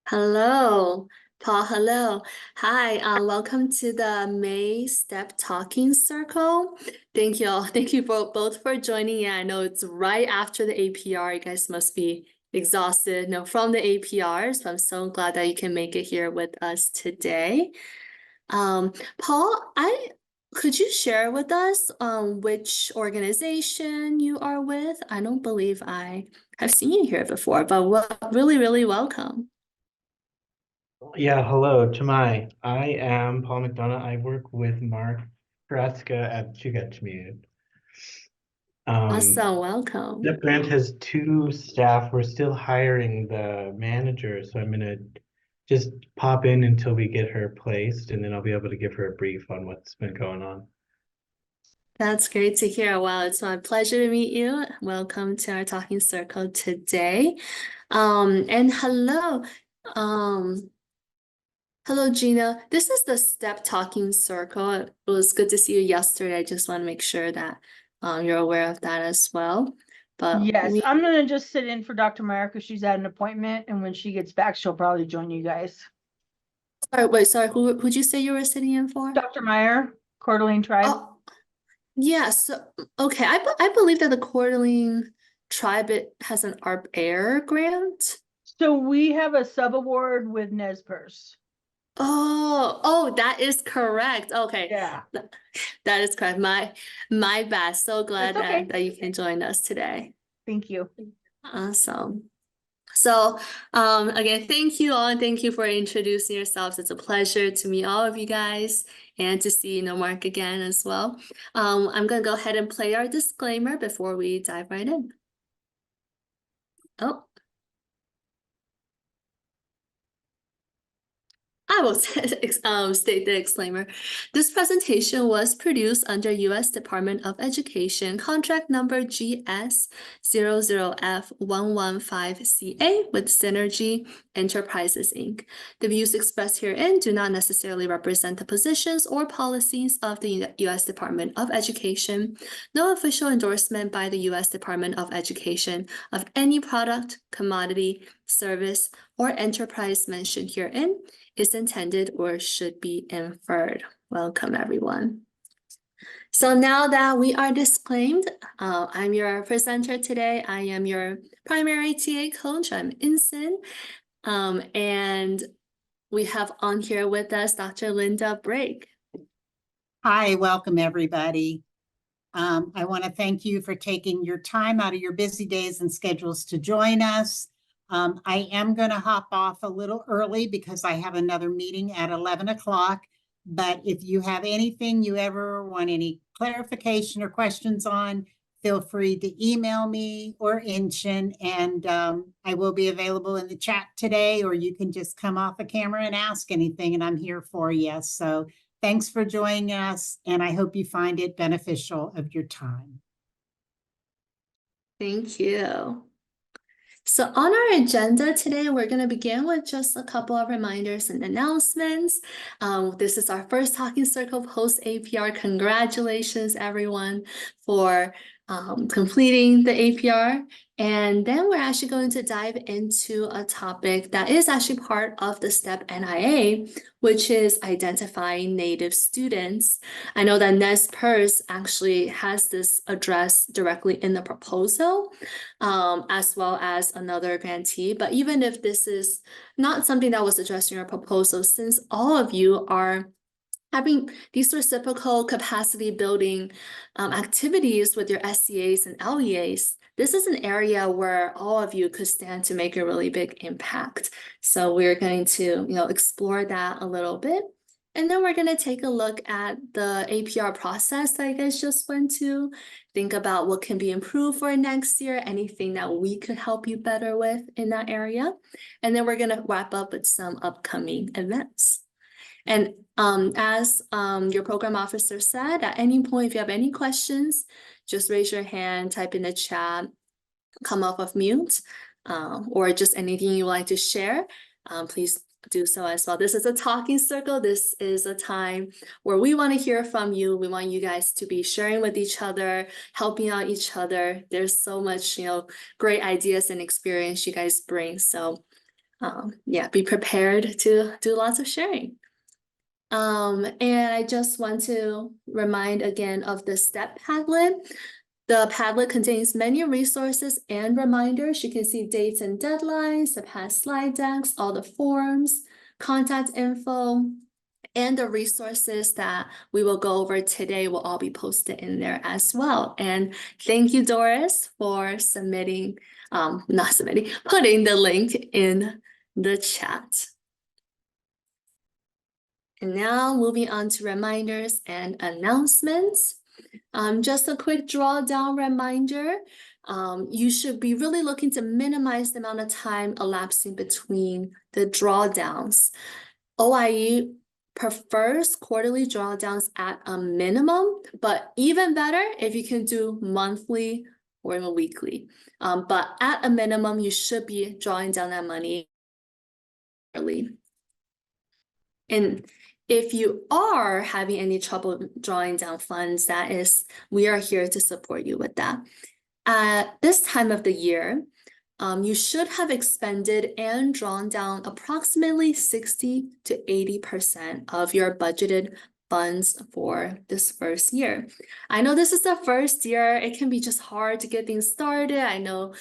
Hello, Paul. Hello. Hi, welcome to the May Step Talking Circle. Thank you all. Thank you both for joining. Yeah, I know it's right after the APR. You guys must be exhausted, from the APR. So I'm so glad that you can make it here with us today. Paul, could you share with us which organization you are with? I don't believe I have seen you here before, but really, really welcome. Yeah, hello, Tamai. I am Paul McDonough. I work with Mark Kraska at Chugachmute. Awesome, Step welcome. Grant has two staff. We're still hiring the manager, so I'm gonna just pop in until we get her placed, and then I'll be able to give her a brief on what's been going on. That's great to hear. Well, it's my pleasure to meet you. Welcome to our talking circle today. And um, hello, Gina. This is the Step Talking Circle. It was good to see you yesterday. I just want to make sure that you're aware of that as well. But Yes, I'm gonna just sit in for Dr. Meyer because she's at an appointment, and when she gets back, she'll probably join you guys. sorry, who'd you say you were sitting in for? Dr. Meyer, Coeur d'Alene Tribe. Oh, yeah, okay. I believe that the Coeur d'Alene tribe it has an ARP Air grant. So we have a sub-award with Nez Perce. Oh, that is correct. Okay. Yeah, That is correct. My bad. So glad that's okay. that you can join us today. Thank you. Awesome. So, again, thank you all and thank you for introducing yourselves. It's a pleasure to meet all of you guys and to see, Mark again as well. I'm gonna go ahead and play our disclaimer before we dive right in. Oh. I will state the disclaimer. This presentation was produced under U.S. Department of Education contract number GS00F115CA with Synergy Enterprises, Inc. The views expressed herein do not necessarily represent the positions or policies of the U.S. Department of Education. No official endorsement by the U.S. Department of Education of any product, commodity, service, or enterprise mentioned herein is intended or should be inferred. Welcome, everyone. So now that we are disclaimed, I'm your presenter today. I am your primary TA coach. I'm Inson. And we have on here with us Dr. Linda Brake. Hi, welcome everybody. I want to thank you for taking your time out of your busy days and schedules to join us. I am going to hop off a little early because I have another meeting at 11 o'clock. But if you have anything you ever want any clarification or questions on, feel free to email me or Inchin, and I will be available in the chat today, or you can just come off the camera and ask anything, and I'm here for you. So thanks for joining us, and I hope you find it beneficial of your time. Thank you. So on our agenda today, we're going to begin with just a couple of reminders and announcements. This is our first Talking Circle post APR. Congratulations, everyone, for completing the APR. And then we're actually going to dive into a topic that is actually part of the STEP NIA, which is identifying Native students. I know that Nez Perce actually has this addressed directly in the proposal, as well as another grantee. But even if this is not something that was addressed in your proposal, since all of you are having these reciprocal capacity building activities with your SCAs and LEAs, this is an area where all of you could stand to make a really big impact. So we're going to, explore that a little bit. And then we're going to take a look at the APR process that you guys just went to, think about what can be improved for next year, anything that we could help you better with in that area. And then we're going to wrap up with some upcoming events. And as your program officer said, at any point, if you have any questions, just raise your hand, type in the chat, come off of mute, or just anything you like to share, please do so as well. This is a talking circle. This is a time where we want to hear from you. We want you guys to be sharing with each other, helping out each other. There's so much, great ideas and experience you guys bring. So yeah, be prepared to do lots of sharing. And I just want to remind again of the STEP Padlet. The Padlet contains many resources and reminders. You can see dates and deadlines, the past slide decks, all the forms, contact info, and the resources that we will go over today will all be posted in there as well. And thank you, Doris, for submitting, not submitting, putting the link in the chat. And now moving on to reminders and announcements. Just a quick drawdown reminder. You should be really looking to minimize the amount of time elapsing between the drawdowns. OIE prefers quarterly drawdowns at a minimum, but even better if you can do monthly or even weekly. But at a minimum, you should be drawing down that money early. And if you are having any trouble drawing down funds, we are here to support you with that. At this time of the year, you should have expended and drawn down approximately 60 to 80% of your budgeted funds for this first year. I know this is the first year. It can be just hard to get things started. I know,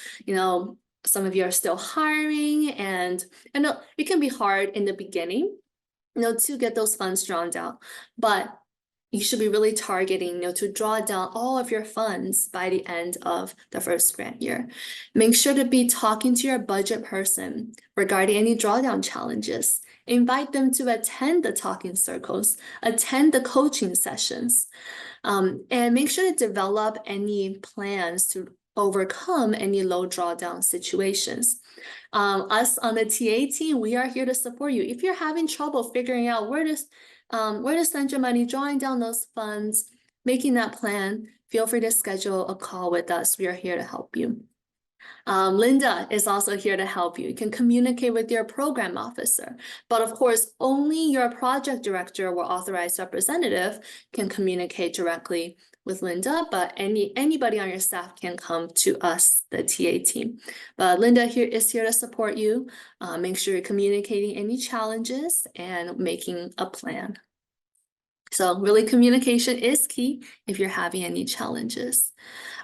some of you are still hiring, and I know it can be hard in the beginning, to get those funds drawn down, but you should be really targeting, to draw down all of your funds by the end of the first grant year. Make sure to be talking to your budget person regarding any drawdown challenges. Invite them to attend the talking circles, attend the coaching sessions, and make sure to develop any plans to overcome any low drawdown situations. Us on the TA team, we are here to support you. If you're having trouble figuring out where to spend your money, drawing down those funds, making that plan, feel free to schedule a call with us. We are here to help you. Linda is also here to help you. You can communicate with your program officer, but of course, only your project director or authorized representative can communicate directly with Linda, but anybody on your staff can come to us, the TA team. But Linda is here to support you. Make sure you're communicating any challenges and making a plan. So really, communication is key if you're having any challenges.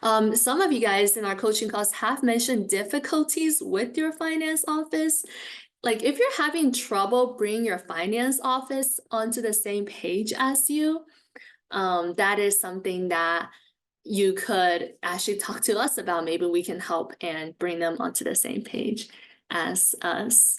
Some of you guys in our coaching calls have mentioned difficulties with your finance office. Like if you're having trouble bringing your finance office onto the same page as you, that is something that you could actually talk to us about. Maybe we can help and bring them onto the same page as us.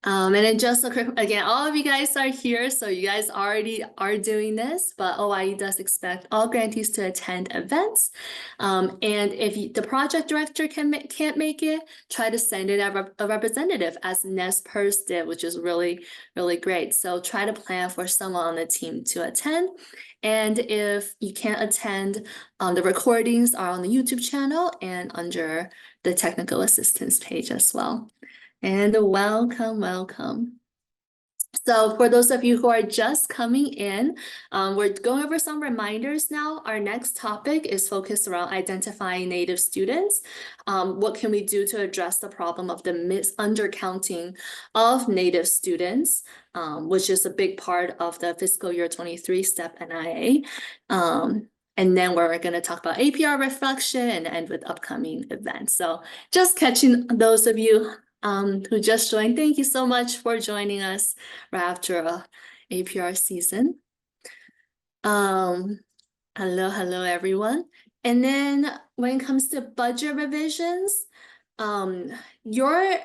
And then just a quick, again, all of you guys are here, so you guys already are doing this, but OIE does expect all grantees to attend events. And if the project director can't make it, try to send in a representative, as Nez Perce did, which is really, really great. So try to plan for someone on the team to attend. And if you can't attend, the recordings are on the YouTube channel and under the technical assistance page as well. And welcome, welcome. So for those of you who are just coming in, we're going over some reminders now. Our next topic is focused around identifying Native students. What can we do to address the problem of the undercounting of Native students, which is a big part of the fiscal year 23 STEP NIA. And then we're going to talk about APR reflection and end with upcoming events. So just catching those of you who just joined, thank you so much for joining us right after APR season. Hello, everyone. And then when it comes to budget revisions, your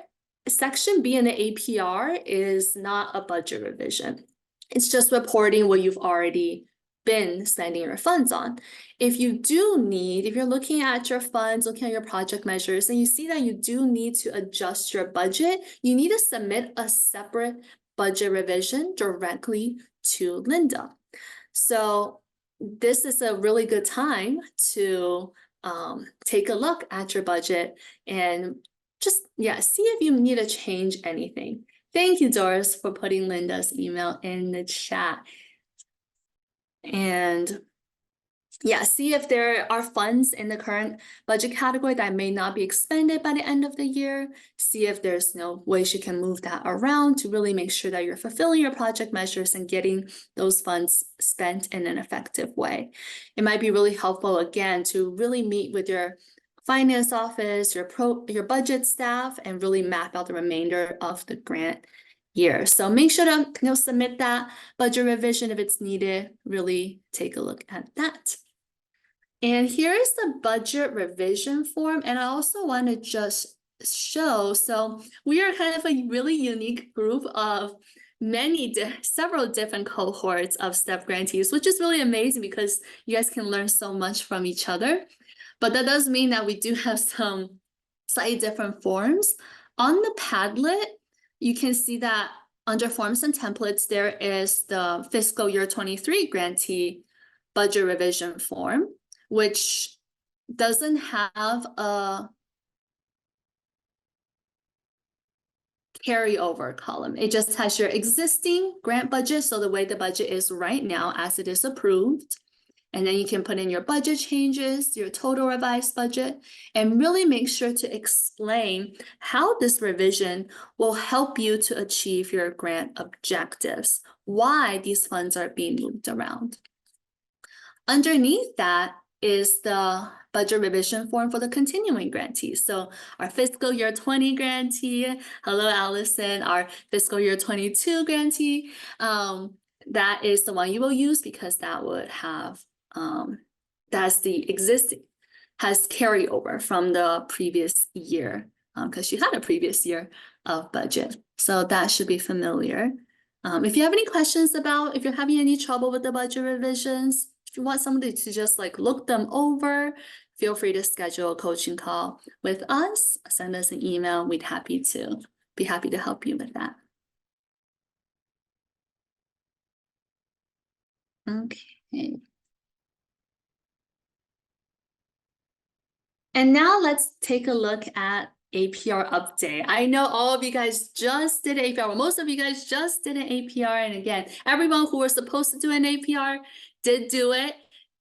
section B in the APR is not a budget revision. It's just reporting what you've already been spending your funds on. If you're looking at your funds, looking at your project measures, and you see that you do need to adjust your budget, you need to submit a separate budget revision directly to Linda. So this is a really good time to take a look at your budget and just, see if you need to change anything. Thank you, Doris, for putting Linda's email in the chat. And yeah, see if there are funds in the current budget category that may not be expended by the end of the year. See if there's no ways you can move that around to really make sure that you're fulfilling your project measures and getting those funds spent in an effective way. It might be really helpful, again, to really meet with your finance office, your budget staff, and really map out the remainder of the grant year. So make sure to submit that budget revision if it's needed. Really take a look at that. And here is the budget revision form, and I also want to just show, so we are kind of a really unique group of several different cohorts of STEP grantees, which is really amazing because you guys can learn so much from each other. But that does mean that we do have some slightly different forms. On the Padlet, you can see that under forms and templates, there is the fiscal year 23 grantee budget revision form, which doesn't have a carryover column. It just has your existing grant budget, so the way the budget is right now as it is approved. And then you can put in your budget changes, your total revised budget, and really make sure to explain how this revision will help you to achieve your grant objectives, why these funds are being moved around. Underneath that is the budget revision form for the continuing grantees. So our fiscal year 20 grantee, hello Allison, our fiscal year 22 grantee, that is the one you will use because that would have, that's the existing, has carryover from the previous year, because you had a previous year of budget. So that should be familiar. If you have any questions about, if you're having any trouble with the budget revisions, if you want somebody to just like look them over, feel free to schedule a coaching call with us, send us an email. We'd be happy to help you with that. Okay. And now let's take a look at APR update. I know all of you guys just did APR. Well, most of you guys just did an APR. And again, everyone who was supposed to do an APR did do it.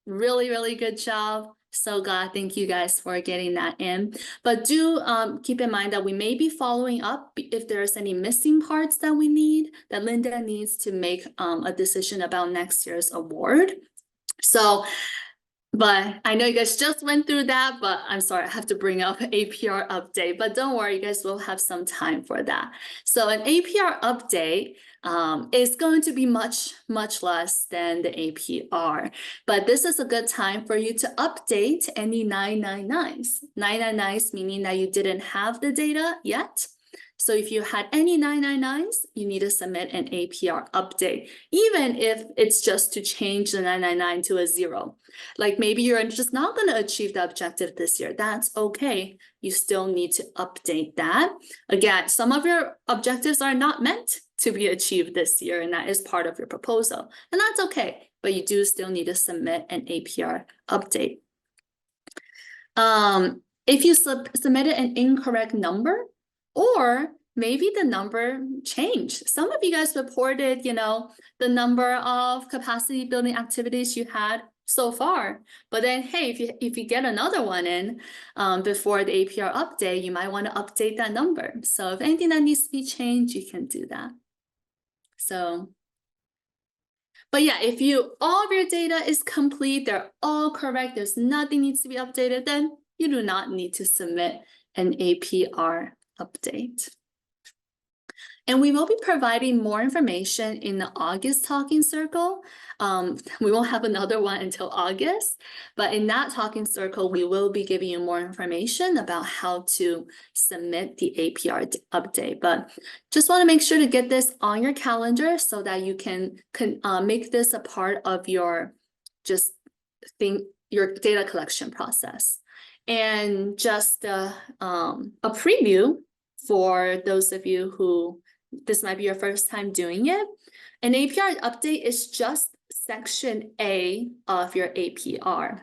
Really, really good job. So glad. Thank you guys for getting that in. But do keep in mind that we may be following up if there's any missing parts that we need, that Linda needs to make a decision about next year's award. So, but I know you guys just went through that, but I'm sorry, I have to bring up APR update, but don't worry, you guys will have some time for that. So an APR update is going to be much, much less than the APR, but this is a good time for you to update any 999s. 999s meaning that you didn't have the data yet. So if you had any 999s, you need to submit an APR update, even if it's just to change the 999 to a 0. Like maybe you're just not going to achieve the objective this year. That's okay. You still need to update that. Again, some of your objectives are not meant to be achieved this year, and that is part of your proposal. And that's okay, but you do still need to submit an APR update. If you submitted an incorrect number, or maybe the number changed. Some of you guys reported, the number of capacity building activities you had so far. But then, hey, if you get another one in before the APR update, you might want to update that number. So if anything that needs to be changed, you can do that. So, but yeah, if all of your data is complete, they're all correct, there's nothing needs to be updated, then you do not need to submit an APR update. And we will be providing more information in the August talking circle. We won't have another one until August, but in that talking circle, we will be giving you more information about how to submit the APR update. But just want to make sure to get this on your calendar so that you can make this a part of your your data collection process. And just a preview for those of you who this might be your first time doing it. An APR update is just section A of your APR.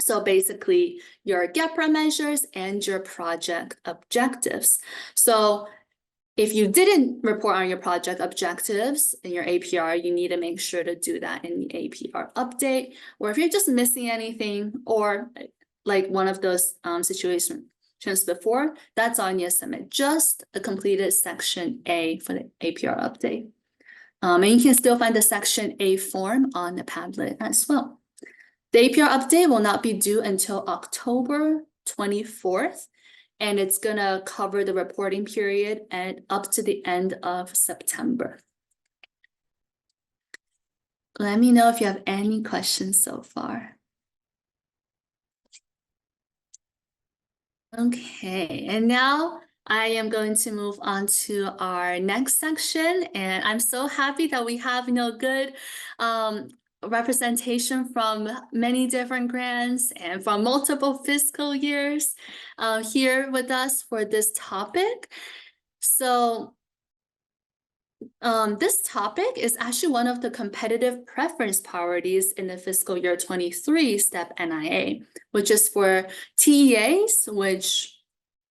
So basically your GEPRA measures and your project objectives. So if you didn't report on your project objectives in your APR, you need to make sure to do that in the APR update. Or if you're just missing anything, or like one of those situations before, that's on you to submit just a completed section A for the APR update. And you can still find the section A form on the Padlet as well. The APR update will not be due until October 24th, and it's gonna cover the reporting period and up to the end of September. Let me know if you have any questions so far. Okay, and now I am going to move on to our next section, and I'm so happy that we have, good representation from many different grants and from multiple fiscal years here with us for this topic. So this topic is actually one of the competitive preference priorities in the fiscal year 23 STEP NIA, which is for TEAs, which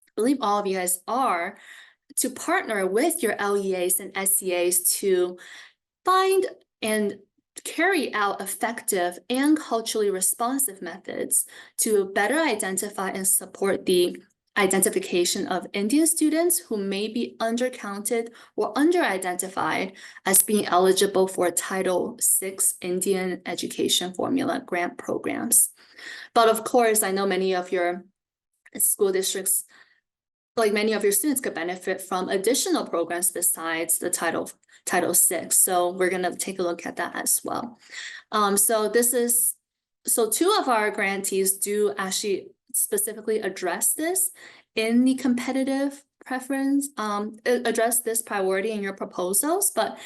I believe all of you guys are, to partner with your LEAs and SEAs to find and carry out effective and culturally responsive methods to better identify and support the identification of Indian students who may be undercounted or under-identified as being eligible for Title VI Indian Education Formula grant programs. But of course, I know many of your school districts, like many of your students, could benefit from additional programs besides the Title VI. So we're going to take a look at that as well. So two of our grantees do actually specifically address this in the competitive preference, address this priority in your proposals. But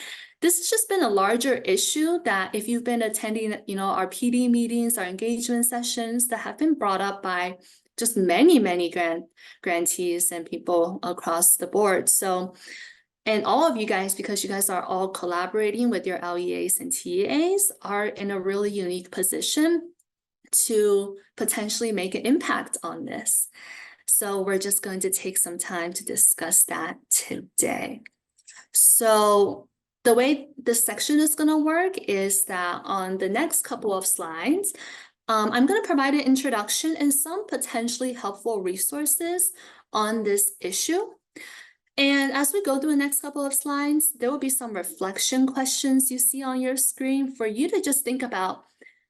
this has just been a larger issue that if you've been attending, our PD meetings, our engagement sessions that have been brought up by just many grantees and people across the board. So, and all of you guys, because you guys are all collaborating with your LEAs and TEAs, are in a really unique position to potentially make an impact on this. So we're just going to take some time to discuss that today. So the way this section is going to work is that on the next couple of slides, I'm going to provide an introduction and some potentially helpful resources on this issue. And as we go through the next couple of slides, there will be some reflection questions you see on your screen for you to just think about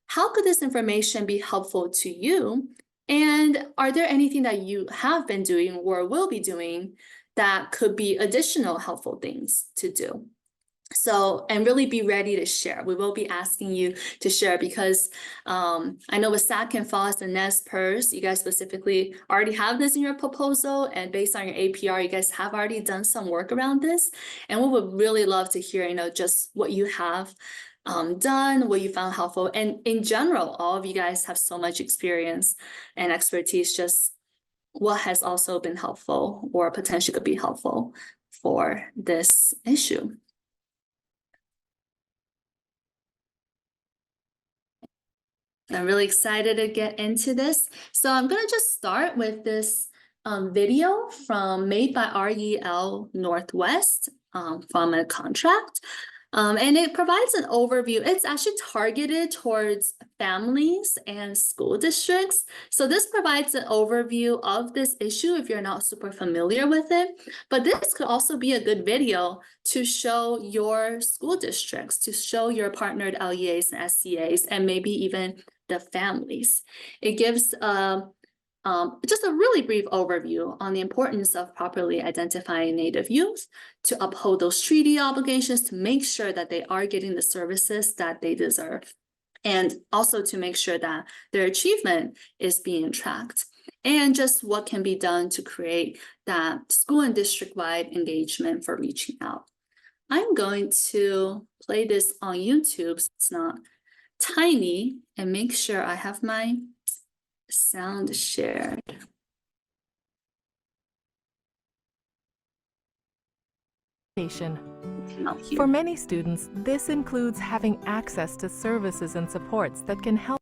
how could this information be helpful to you? And are there anything that you have been doing or will be doing that could be additional helpful things to do? So, and really be ready to share. We will be asking you to share because I know with SAC and FOSS and NSPERS, you guys specifically already have this in your proposal, and based on your APR, you guys have already done some work around this. And we would really love to hear, just what you have done, what you found helpful. And in general, all of you guys have so much experience and expertise, just what has also been helpful or potentially could be helpful for this issue. I'm really excited to get into this. So I'm going to just start with this video made by REL Northwest from a contract. And it provides an overview. It's actually targeted towards families and school districts. So this provides an overview of this issue if you're not super familiar with it. But this could also be a good video to show your school districts, to show your partnered LEAs and SCAs, and maybe even the families. It gives just a really brief overview on the importance of properly identifying Native youth, to uphold those treaty obligations, to make sure that they are getting the services that they deserve, and also to make sure that their achievement is being tracked, and just what can be done to create that school and district-wide engagement for reaching out. I'm going to play this on YouTube so it's not tiny, and make sure I have my sound shared. For many students, this includes having access to services and supports that can help.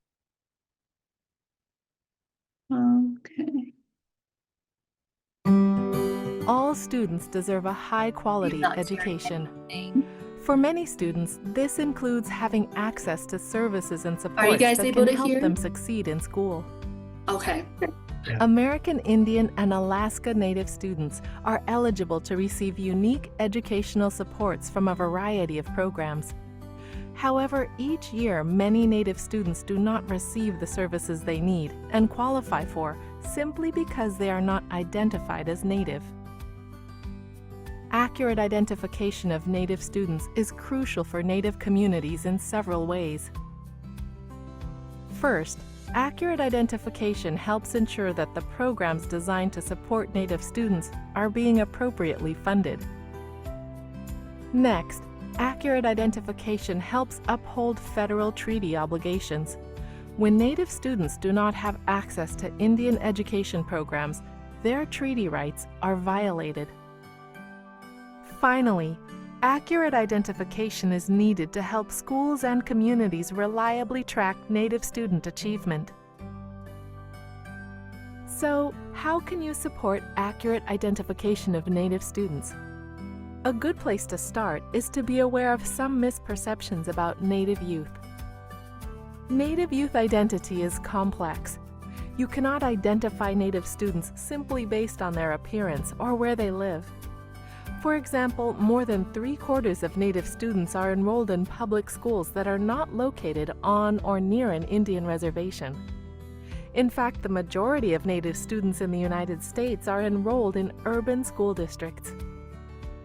Okay. All all students deserve a high-quality Not education. hearing. For many students, this includes having access to services and supports guys that able can to help hear? them succeed in school. Okay. American Indian and Alaska Native students are eligible to receive unique educational supports from a variety of programs. However, each year, many Native students do not receive the services they need and qualify for simply because they are not identified as Native. Accurate identification of Native students is crucial for Native communities in several ways. First, accurate identification helps ensure that the programs designed to support Native students are being appropriately funded. Next, accurate identification helps uphold federal treaty obligations. When Native students do not have access to Indian education programs, their treaty rights are violated. Finally, accurate identification is needed to help schools and communities reliably track Native student achievement. So, how can you support accurate identification of Native students? A good place to start is to be aware of some misperceptions about Native youth. Native youth identity is complex. You cannot identify Native students simply based on their appearance or where they live. For example, more than 3/4 of Native students are enrolled in public schools that are not located on or near an Indian reservation. In fact, the majority of Native students in the United States are enrolled in urban school districts.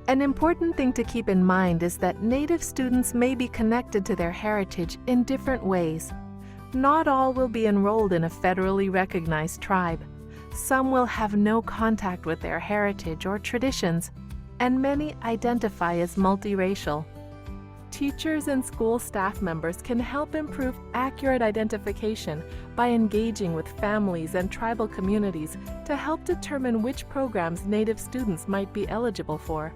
An important thing to keep in mind is that Native students may be connected to their heritage in different ways. Not all will be enrolled in a federally recognized tribe. Some will have no contact with their heritage or traditions, and many identify as multiracial. Teachers and school staff members can help improve accurate identification by engaging with families and tribal communities to help determine which programs Native students might be eligible for.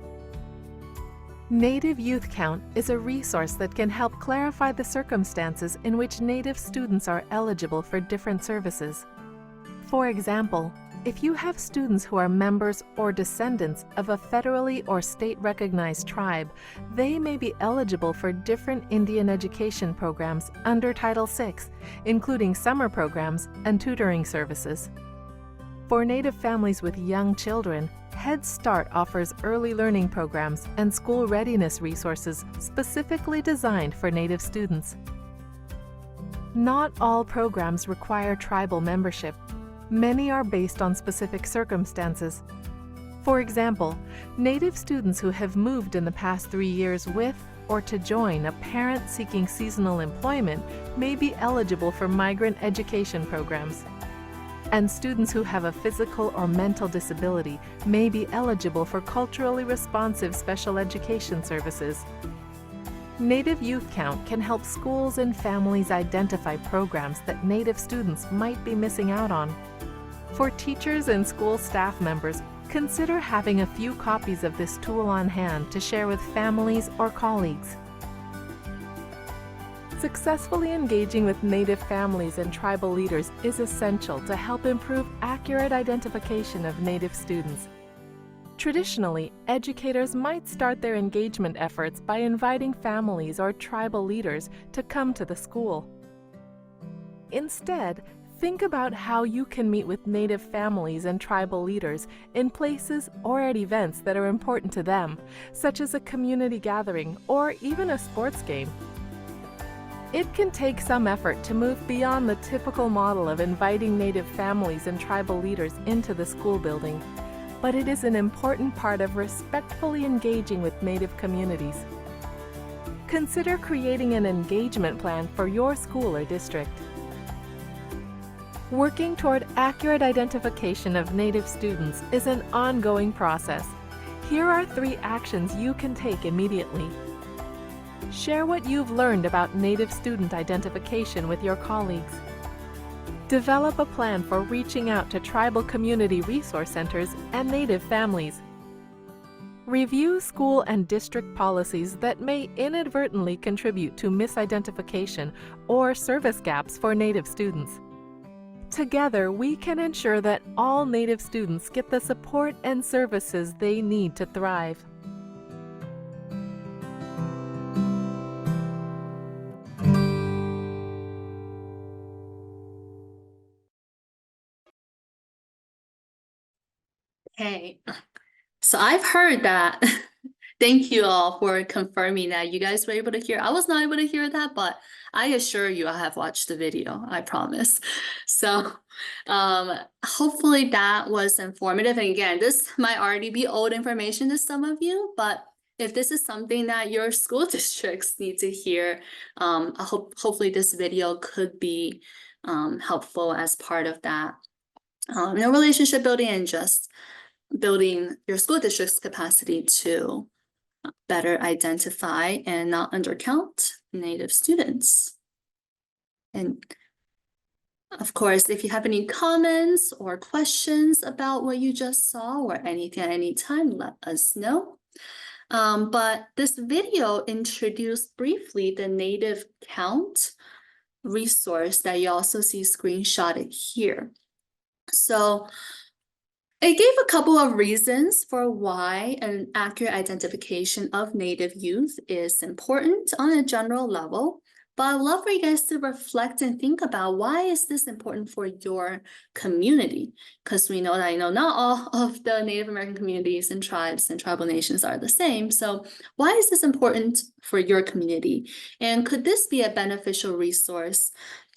Native Youth Count is a resource that can help clarify the circumstances in which Native students are eligible for different services. For example, if you have students who are members or descendants of a federally or state-recognized tribe, they may be eligible for different Indian education programs under Title VI, including summer programs and tutoring services. For Native families with young children, Head Start offers early learning programs and school readiness resources specifically designed for Native students. Not all programs require tribal membership. Many are based on specific circumstances. For example, Native students who have moved in the past 3 years with or to join a parent seeking seasonal employment may be eligible for migrant education programs. And students who have a physical or mental disability may be eligible for culturally responsive special education services. Native Youth Count can help schools and families identify programs that Native students might be missing out on. For teachers and school staff members, consider having a few copies of this tool on hand to share with families or colleagues. Successfully engaging with Native families and tribal leaders is essential to help improve accurate identification of Native students. Traditionally, educators might start their engagement efforts by inviting families or tribal leaders to come to the school. Instead, think about how you can meet with Native families and tribal leaders in places or at events that are important to them, such as a community gathering or even a sports game. It can take some effort to move beyond the typical model of inviting Native families and tribal leaders into the school building, but it is an important part of respectfully engaging with Native communities. Consider creating an engagement plan for your school or district. Working toward accurate identification of Native students is an ongoing process. Here are 3 actions you can take immediately. Share what you've learned about Native student identification with your colleagues. Develop a plan for reaching out to tribal community resource centers and Native families. Review school and district policies that may inadvertently contribute to misidentification or service gaps for Native students. Together, we can ensure that all Native students get the support and services they need to thrive. Okay, so I've heard that. Thank you all for confirming that you guys were able to hear. I was not able to hear that, but I assure you I have watched the video, I promise. So hopefully that was informative. And again, this might already be old information to some of you, but if this is something that your school districts need to hear, hopefully this video could be helpful as part of that. Relationship building and just building your school district's capacity to better identify and not undercount Native students. And of course, if you have any comments or questions about what you just saw or anything at any time, let us know. But this video introduced briefly the Native Count resource that you also see screenshotted here. So it gave a couple of reasons for why an accurate identification of Native youth is important on a general level, but I'd love for you guys to reflect and think about why is this important for your community? Because we know that not all of the Native American communities and tribes and tribal nations are the same. So why is this important for your community? And could this be a beneficial resource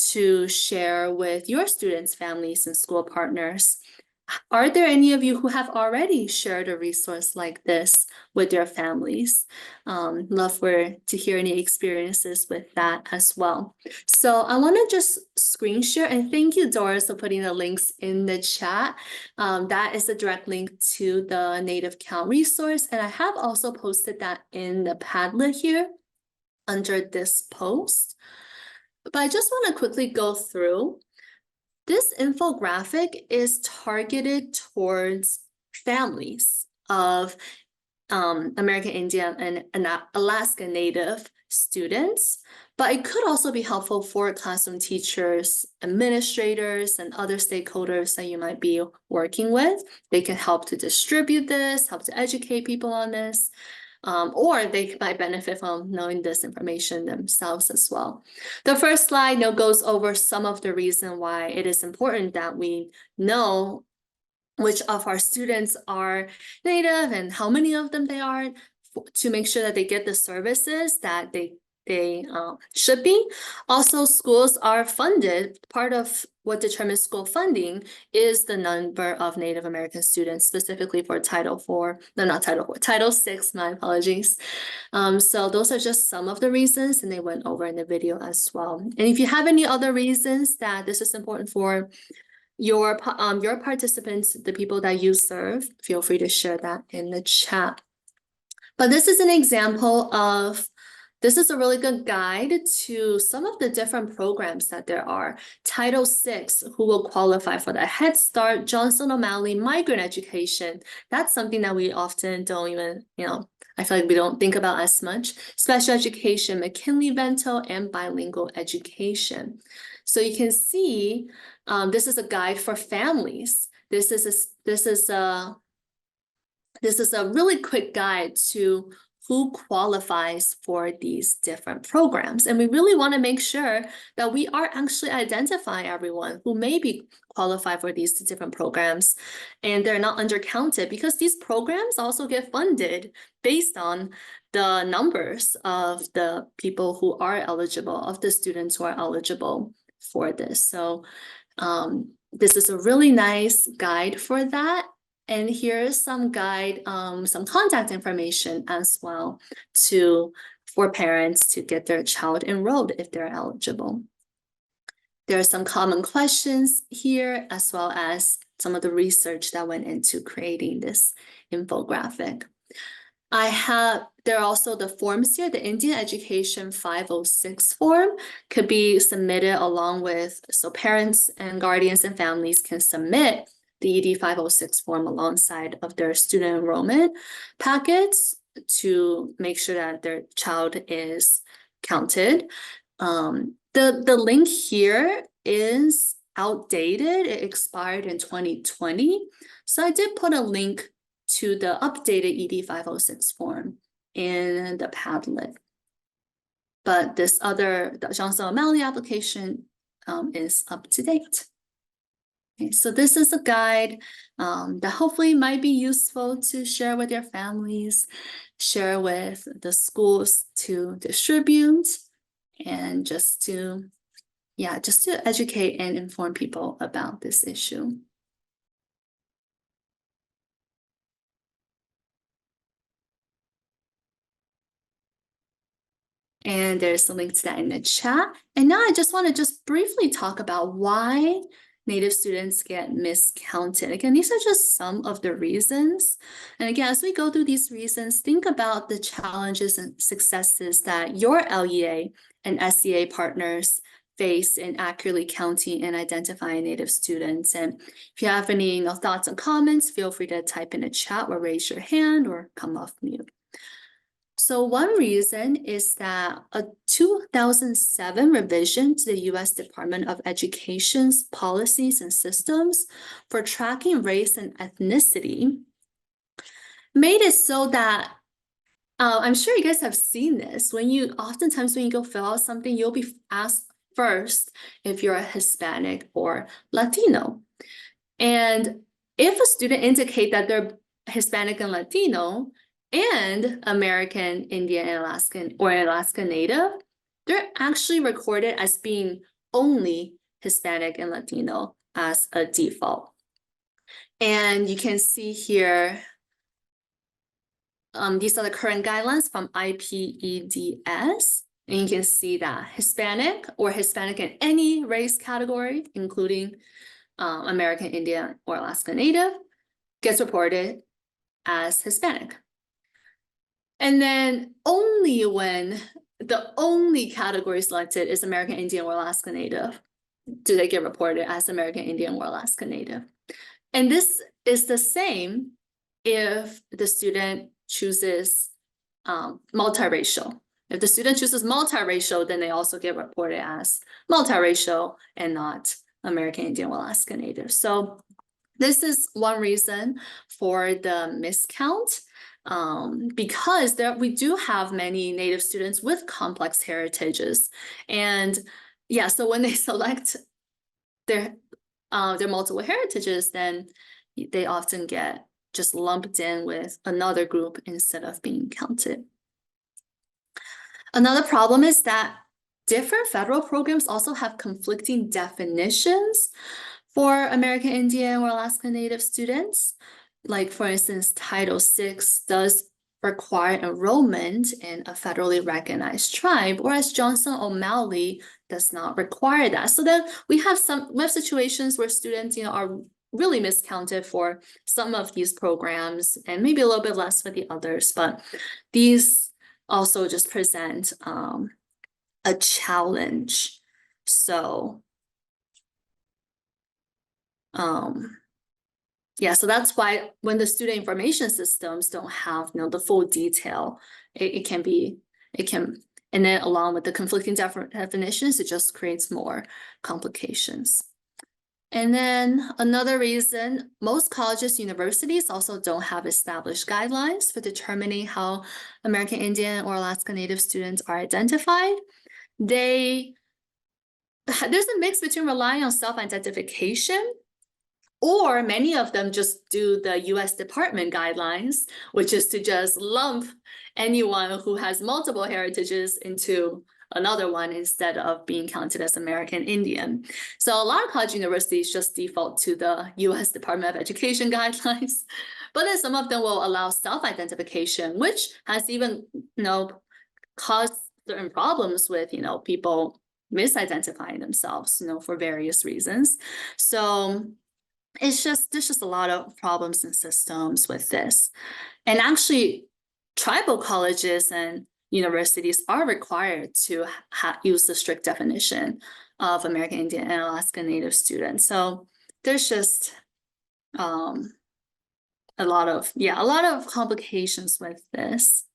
to share with your students, families, and school partners? Are there any of you who have already shared a resource like this with your families? Love to hear any experiences with that as well. So I want to just screen share, and thank you, Doris, for putting the links in the chat. That is a direct link to the Native Count resource, and I have also posted that in the Padlet here under this post. But I just want to quickly go through. This infographic is targeted towards families of American Indian and Alaska Native students, but it could also be helpful for classroom teachers, administrators, and other stakeholders that you might be working with. They can help to distribute this, help to educate people on this. Or they might benefit from knowing this information themselves as well. The first slide goes over some of the reason why it is important that we know which of our students are Native and how many of them they are, to make sure that they get the services that they should be. Also, schools are funded. Part of what determines school funding is the number of Native American students, specifically for Title VI, my apologies. So those are just some of the reasons, and they went over in the video as well. And if you have any other reasons that this is important for your participants, the people that you serve, feel free to share that in the chat. But this is an example of this is a really good guide to some of the different programs that there are. Title VI, who will qualify for the Head Start, Johnson O'Malley Migrant Education. That's something that we often don't even, I feel like we don't think about as much. Special Education, McKinley-Vento, and Bilingual Education. So you can see, this is a guide for families. This is a really quick guide to who qualifies for these different programs. And we really want to make sure that we are actually identifying everyone who may be qualified for these different programs and they're not undercounted, because these programs also get funded based on the numbers of the people who are eligible, of the students who are eligible for this. So this is a really nice guide for that. And here's some guide, some contact information as well for parents to get their child enrolled if they're eligible. There are some common questions here, as well as some of the research that went into creating this infographic. There are also the forms here. The Indian Education 506 form could be submitted along with, so parents and guardians and families can submit the ED 506 form alongside of their student enrollment packets to make sure that their child is counted. The link here is outdated. It expired in 2020. So I did put a link to the updated ED 506 form in the Padlet. But this other, the Johnson O'Malley application is up to date. Okay, so this is a guide that hopefully might be useful to share with your families, share with the schools to distribute, and just to educate and inform people about this issue. And there's a link to that in the chat. And now I just want to just briefly talk about why Native students get miscounted. Again, these are just some of the reasons. And again, as we go through these reasons, think about the challenges and successes that your LEA and SEA partners face in accurately counting and identifying Native students. And if you have any thoughts and comments, feel free to type in the chat or raise your hand or come off mute. So one reason is that a 2007 revision to the U.S. Department of Education's policies and systems for tracking race and ethnicity made it so that I'm sure you guys have seen this. Oftentimes when you go fill out something, you'll be asked first if you're a Hispanic or Latino. And if a student indicate that they're Hispanic and Latino, and American Indian and Alaskan or Alaska Native, they're actually recorded as being only Hispanic and Latino as a default. And you can see here, these are the current guidelines from IPEDS. And you can see that Hispanic or Hispanic in any race category, including American Indian or Alaska Native, gets reported as Hispanic. And then only when the only category selected is American Indian or Alaska Native do they get reported as American Indian or Alaska Native. And this is the same if the student chooses multiracial. If the student chooses multiracial, then they also get reported as multiracial and not American Indian or Alaska Native. So this is one reason for the miscount. Because we do have many Native students with complex heritages. And yeah, so when they select their multiple heritages, then they often get just lumped in with another group instead of being counted. Another problem is that different federal programs also have conflicting definitions for American Indian or Alaska Native students. Like, for instance, Title VI does require enrollment in a federally recognized tribe, whereas Johnson O'Malley does not require that. So then we have situations where students, are really miscounted for some of these programs and maybe a little bit less for the others. But these also just present a challenge. So, yeah, so that's why when the student information systems don't have, the full detail, and then along with the conflicting definitions, it just creates more complications. And then another reason, most colleges, universities also don't have established guidelines for determining how American Indian or Alaska Native students are identified. There's a mix between relying on self-identification, or many of them just do the US Department guidelines, which is to just lump anyone who has multiple heritages into another one instead of being counted as American Indian. So a lot of college universities just default to the US Department of Education guidelines, but then some of them will allow self-identification, which has even, caused certain problems with, people misidentifying themselves, for various reasons. So there's just a lot of problems and systems with this. And actually, tribal colleges and universities are required to use the strict definition of American Indian and Alaska Native students. So there's just a lot of complications with this.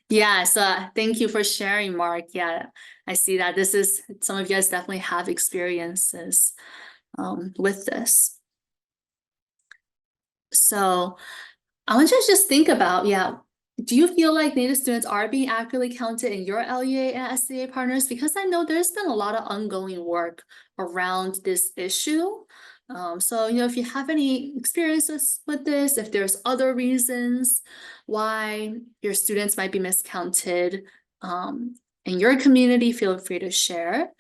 Yeah, so thank you for sharing, Mark. Yeah, I see that some of you guys definitely have experiences with this. So I want you to just think about, do you feel like Native students are being accurately counted in your LEA and SCA partners? Because I know there's been a lot of ongoing work around this issue. So, if you have any experiences with this, if there's other reasons why your students might be miscounted in your community, feel free to share.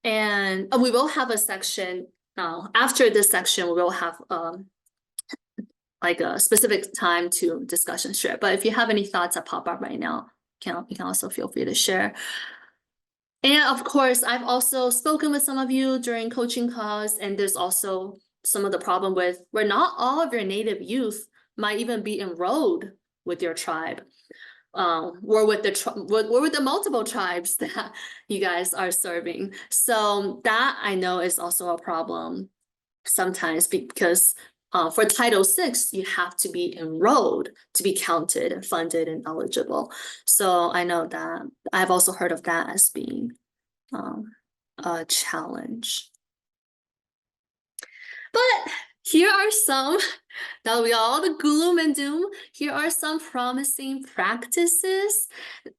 And we will have a section, after this section, we will have like a specific time to discussion share. But if you have any thoughts that pop up right now, you can also feel free to share. And of course, I've also spoken with some of you during coaching calls, and there's also some of the problem with where not all of your Native youth might even be enrolled with your tribe. Or with the multiple tribes that you guys are serving. So that I know is also a problem sometimes, because for Title VI, you have to be enrolled to be counted and funded and eligible. So I know that I've also heard of that as being a challenge. But here are some, that'll be all the gloom and doom. Here are some promising practices.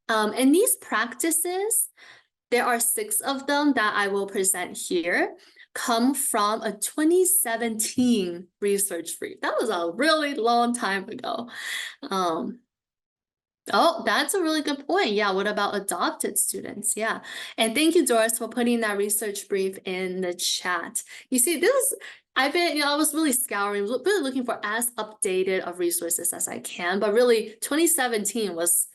And these practices, there are 6 of them that I will present here, come from a 2017 research brief. That was a really long time ago. Oh, that's a really good point. Yeah, what about adopted students? Yeah. And thank you, Doris, for putting that research brief in the chat. You see, I was really scouring, really looking for as updated of resources as I can, but really 2017 was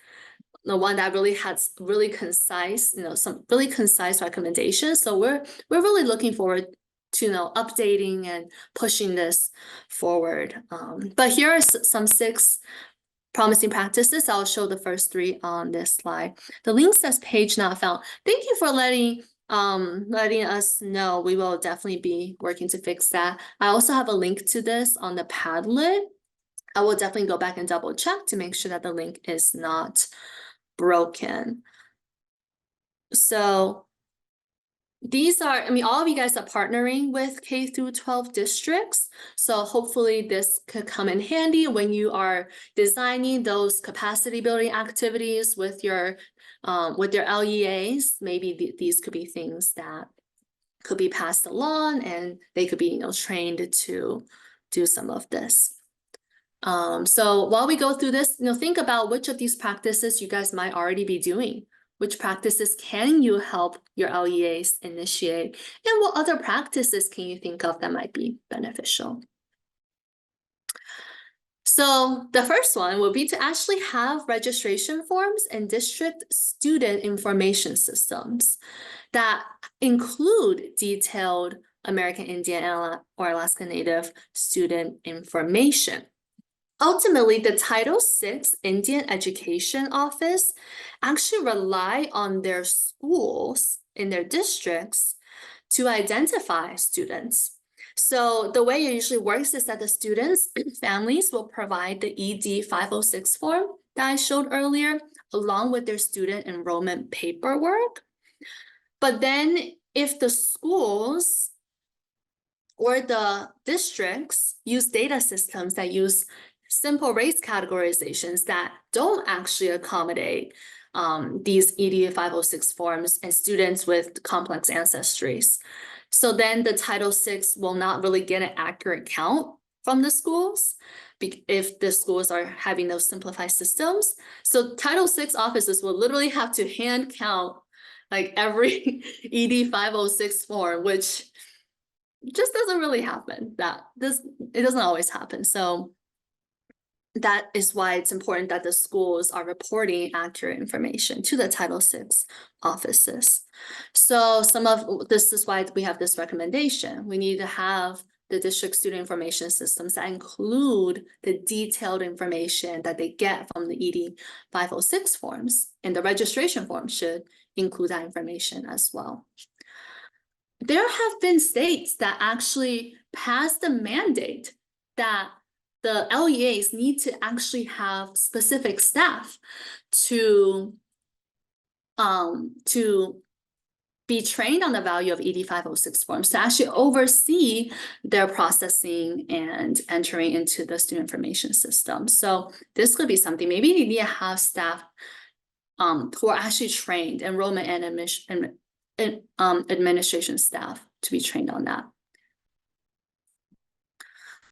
the one that really had really concise, some really concise recommendations. So we're really looking forward to updating and pushing this forward. But here are some 6 promising practices. I'll show the first 3 on this slide. The link says page not found. Thank you for letting us know. We will definitely be working to fix that. I also have a link to this on the Padlet. I will definitely go back and double check to make sure that the link is not broken. So these are, all of you guys are partnering with K through 12 districts. So hopefully this could come in handy when you are designing those capacity building activities with your LEAs. Maybe these could be things that could be passed along, and they could be, trained to do some of this. So while we go through this, think about which of these practices you guys might already be doing. Which practices can you help your LEAs initiate? And what other practices can you think of that might be beneficial? So the first one will be to actually have registration forms and district student information systems that include detailed American Indian or Alaska Native student information. Ultimately, the Title VI Indian Education Office actually rely on their schools in their districts to identify students. So the way it usually works is that the students' families will provide the ED 506 form that I showed earlier, along with their student enrollment paperwork. But then if the schools or the districts use data systems that use simple race categorizations that don't actually accommodate these ED 506 forms and students with complex ancestries. So then the Title VI will not really get an accurate count from the schools if the schools are having those simplified systems. So Title VI offices will literally have to hand count like every ED 506 form, which just doesn't really happen. It doesn't always happen. So that is why it's important that the schools are reporting accurate information to the Title VI offices. So this is why we have this recommendation. We need to have the district student information systems that include the detailed information that they get from the ED 506 forms, and the registration form should include that information as well. There have been states that actually passed the mandate that the LEAs need to actually have specific staff to be trained on the value of ED 506 forms to actually oversee their processing and entering into the student information system. So this could be something, maybe you need to have staff who are actually trained, enrollment and admission and administration staff to be trained on that.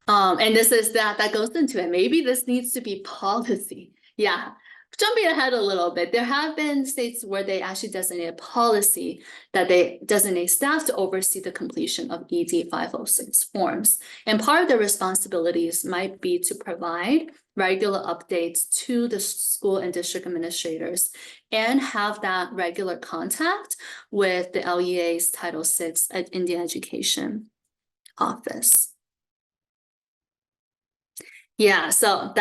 And this is that goes into it. Maybe this needs to be policy. Yeah. Jumping ahead a little bit, there have been states where they actually designate a policy that they designate staff to oversee the completion of ED 506 forms. And part of the responsibilities might be to provide regular updates to the school and district administrators and have that regular contact with the LEA's Title VI at Indian Education Office. Yeah, so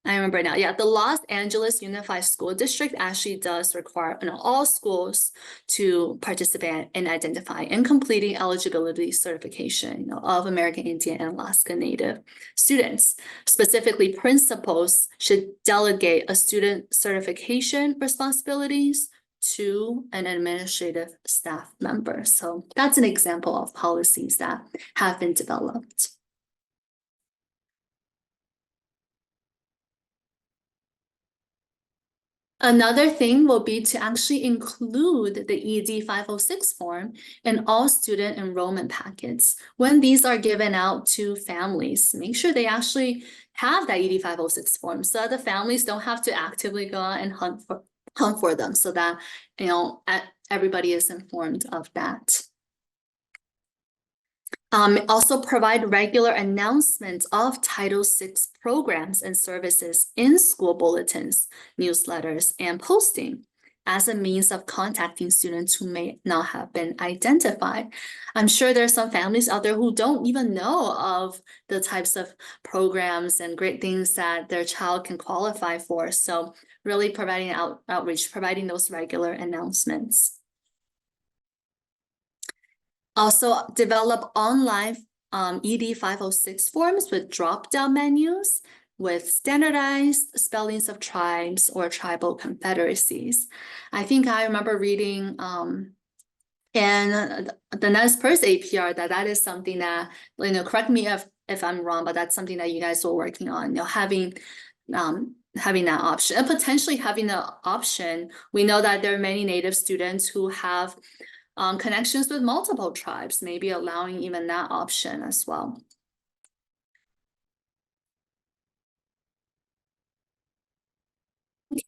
I remember now. Yeah, the Los Angeles Unified School District actually does require all schools to participate in identifying and completing eligibility certification of American Indian and Alaska Native students. Specifically, principals should delegate a student certification responsibilities to an administrative staff member. So that's an example of policies that have been developed. Another thing will be to actually include the ED 506 form in all student enrollment packets. When these are given out to families, make sure they actually have that ED 506 form so that the families don't have to actively go out and hunt for them, so that everybody is informed of that. Also provide regular announcements of Title VI programs and services in school bulletins, newsletters, and posting as a means of contacting students who may not have been identified. I'm sure there are some families out there who don't even know of the types of programs and great things that their child can qualify for. So really providing outreach, providing those regular announcements. Also develop online ED 506 forms with drop-down menus with standardized spellings of tribes or tribal confederacies. I think I remember reading in the Nez Perce APR that is something that, correct me if I'm wrong, but that's something that you guys were working on, having that option and potentially having the option. We know that there are many Native students who have connections with multiple tribes, maybe allowing even that option as well.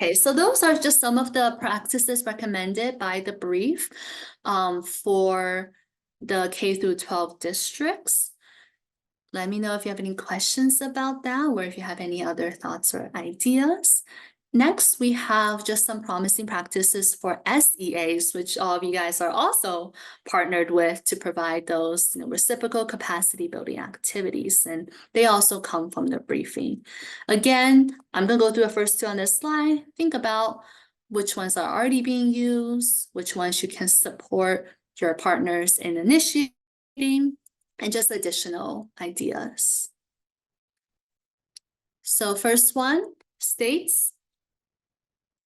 Okay, so those are just some of the practices recommended by the brief for the K through 12 districts. Let me know if you have any questions about that or if you have any other thoughts or ideas. Next, we have just some promising practices for SEAs, which all of you guys are also partnered with to provide those reciprocal capacity building activities. And they also come from the briefing. Again, I'm going to go through the first two on this slide. Think about which ones are already being used, which ones you can support your partners in initiating, and just additional ideas. So first one, states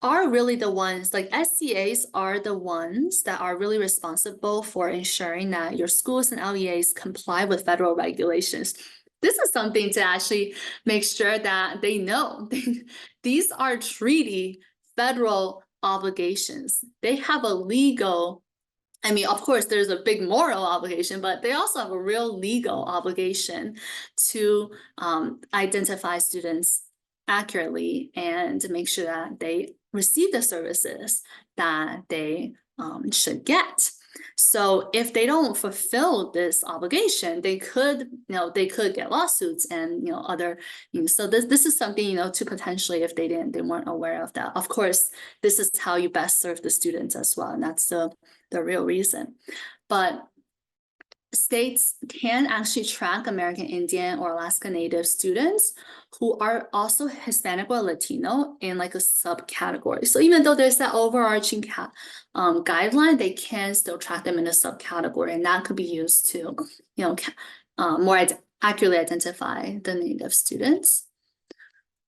are really the ones, like SEAs are the ones that are really responsible for ensuring that your schools and LEAs comply with federal regulations. This is something to actually make sure that they know. These are treaty federal obligations. They have a legal, of course, there's a big moral obligation, but they also have a real legal obligation to identify students accurately and to make sure that they receive the services that they should get. So if they don't fulfill this obligation, they could get lawsuits and other things. So this is something to potentially, if they weren't aware of that. Of course, this is how you best serve the students as well, and that's the real reason. But states can actually track American Indian or Alaska Native students who are also Hispanic or Latino in like a subcategory. So even though there's that overarching guideline, they can still track them in a subcategory, and that could be used to, more accurately identify the Native students.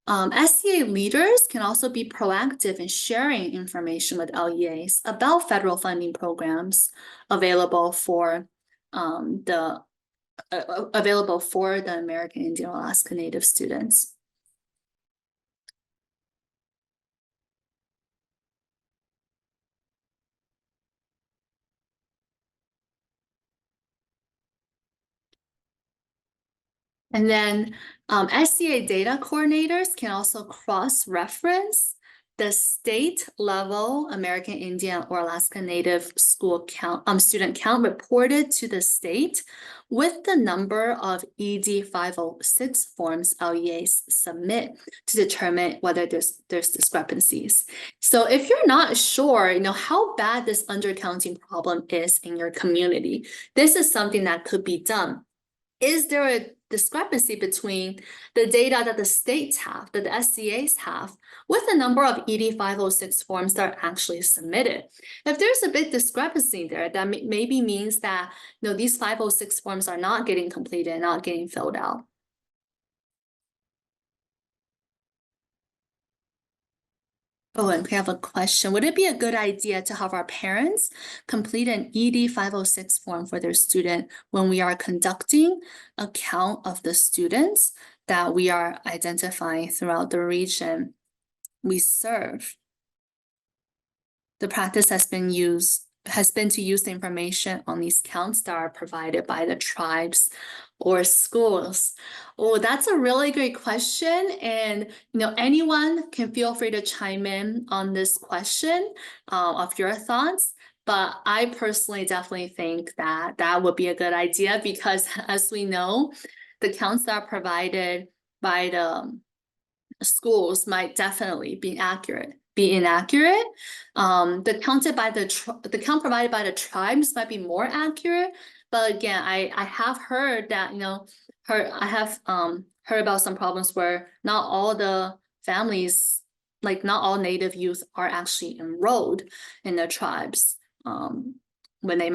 SCA leaders can also be proactive in sharing information with LEAs about federal funding programs available for the American Indian Alaska Native students. And then SCA data coordinators can also cross-reference the state level American Indian or Alaska Native school count, student count reported to the state with the number of ED 506 forms LEAs submit to determine whether there's discrepancies. So if you're not sure, how bad this undercounting problem is in your community, this is something that could be done. Is there a discrepancy between the data that the states have, that the SCAs have, with the number of ED 506 forms that are actually submitted? If there's a big discrepancy there, that maybe means that these 506 forms are not getting completed, not getting filled out. Oh, and we have a question. Would it be a good idea to have our parents complete an ED 506 form for their student when we are conducting a count of the students that we are identifying throughout the region we serve? The practice has been to use the information on these counts that are provided by the tribes or schools. Oh, that's a really great question. And anyone can feel free to chime in on this question of your thoughts. But I personally definitely think that that would be a good idea, because as we know, the counts that are provided by the schools might definitely be inaccurate. The count provided by the tribes might be more accurate. But again, I have heard that, I have heard about some problems where not all the families, like not all Native youth are actually enrolled in the tribes, when they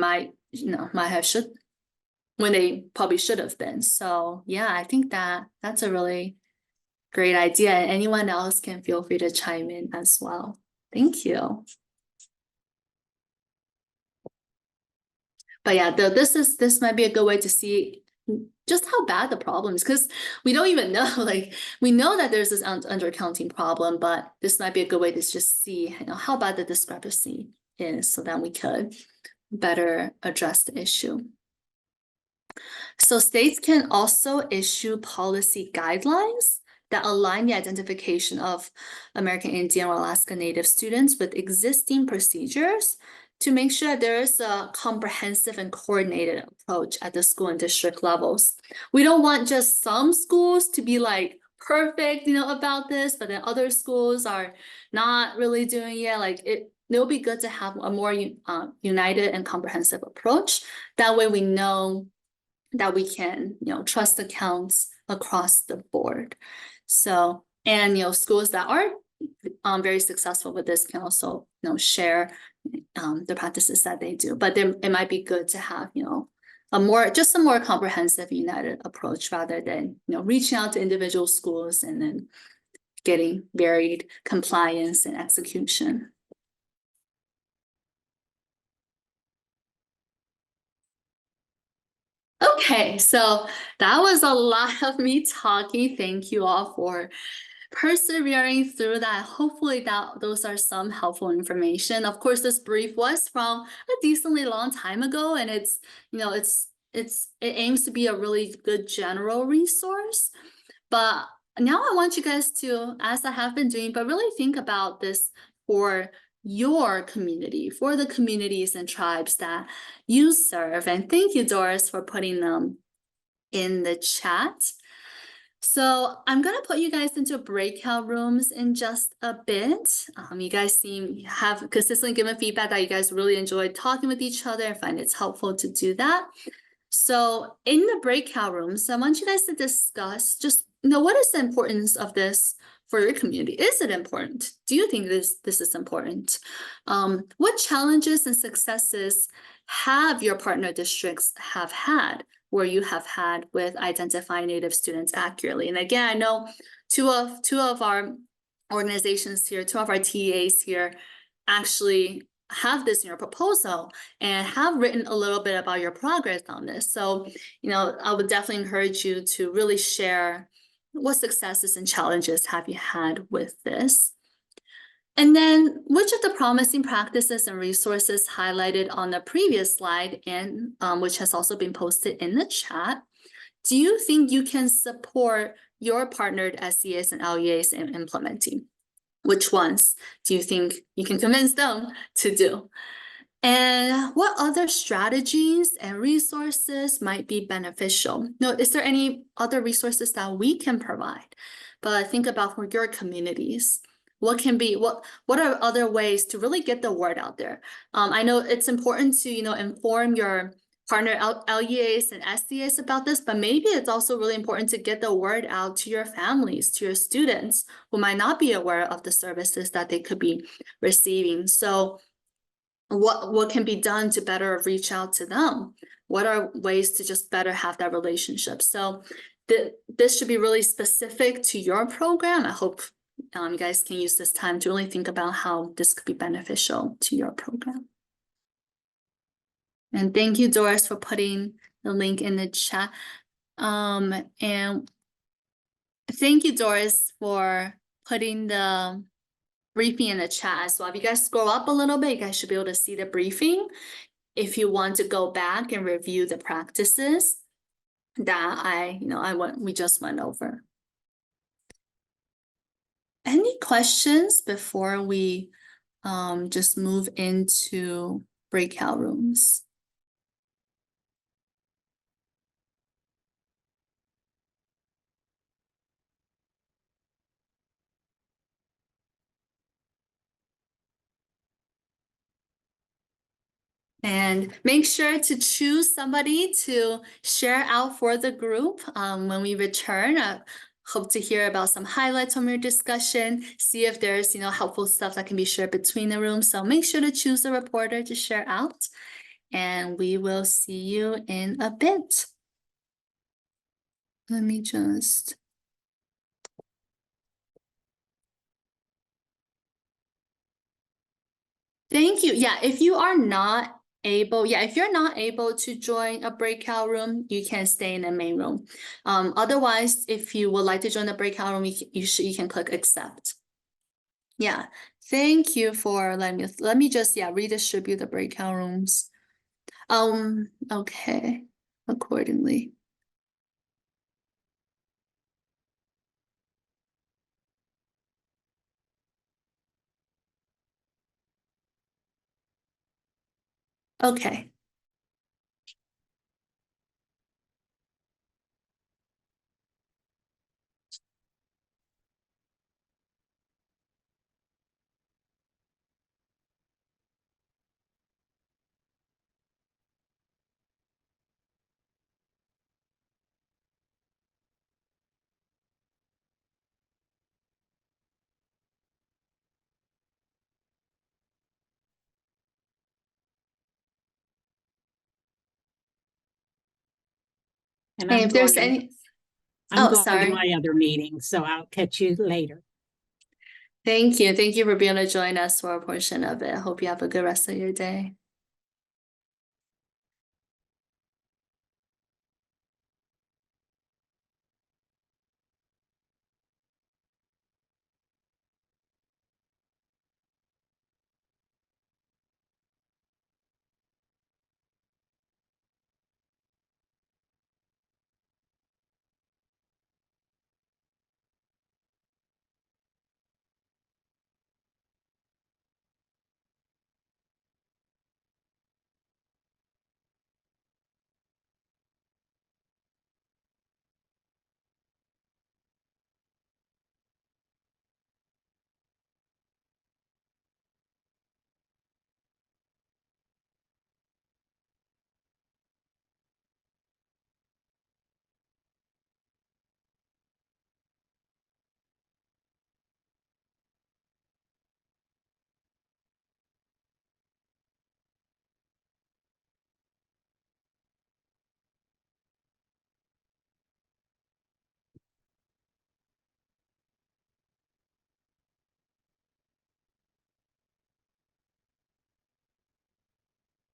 when they probably should have been. So yeah, I think that's a really great idea. And anyone else can feel free to chime in as well. Thank you. But yeah, this might be a good way to see just how bad the problem is, because we don't even know, we know that there's this undercounting problem, but this might be a good way to just see how bad the discrepancy is, so that we could better address the issue. So states can also issue policy guidelines that align the identification of American Indian or Alaska Native students with existing procedures to make sure there is a comprehensive and coordinated approach at the school and district levels. We don't want just some schools to be perfect, about this, but then other schools are not really doing it. It'll be good to have a more united and comprehensive approach. That way we know that we can, trust the counts across the board. So, and, schools that are very successful with this can also, share the practices that they do. But it might be good to have, a more comprehensive, united approach, rather than, reaching out to individual schools and then getting varied compliance and execution. Okay, so that was a lot of me talking. Thank you all for persevering through that. Hopefully those are some helpful information. Of course, this brief was from a decently long time ago, and it aims to be a really good general resource. But now I want you guys to, as I have been doing, but really think about this for your community, for the communities and tribes that you serve. And thank you, Doris, for putting them in the chat. So I'm gonna put you guys into breakout rooms in just a bit. You guys have consistently given feedback that you guys really enjoyed talking with each other and find it's helpful to do that. So in the breakout rooms, I want you guys to discuss just, what is the importance of this for your community? Is it important? Do you think this is important? What challenges and successes have your partner districts have had where you have had with identifying Native students accurately. And again, I know two of our organizations here, two of our TAs here actually have this in your proposal and have written a little bit about your progress on this. So, I would definitely encourage you to really share what successes and challenges have you had with this. And then which of the promising practices and resources highlighted on the previous slide and which has also been posted in the chat, do you think you can support your partnered SEAs and LEAs in implementing? Which ones do you think you can convince them to do? And what other strategies and resources might be beneficial? No, is there any other resources that we can provide? But think about for your communities. What are other ways to really get the word out there? I know it's important to, inform your partner LEAs and SEAs about this, but maybe it's also really important to get the word out to your families, to your students who might not be aware of the services that they could be receiving. So what can be done to better reach out to them? What are ways to just better have that relationship? So this should be really specific to your program. I hope you guys can use this time to really think about how this could be beneficial to your program. And thank you, Doris, for putting the link in the chat. And thank you, Doris, for putting the briefing in the chat as well. If you guys scroll up a little bit, you guys should be able to see the briefing. If you want to go back and review the practices that we just went over. Any questions before we just move into breakout rooms? And make sure to choose somebody to share out for the group when we return. I hope to hear about some highlights from your discussion, see if there's helpful stuff that can be shared between the rooms. So make sure to choose a reporter to share out, and we will see you in a bit. Let me just... Thank you. Yeah, if you're not able to join a breakout room, you can stay in the main room. Otherwise, if you would like to join the breakout room, you can click accept. Yeah, thank you for let me just redistribute the breakout rooms. Okay, accordingly. Okay. And Hey, I'm if there's going, any... I'm Oh, going to sorry. my other meeting, so I'll catch you later. Thank you. Thank you for being able to join us for a portion of it. I hope you have a good rest of your day.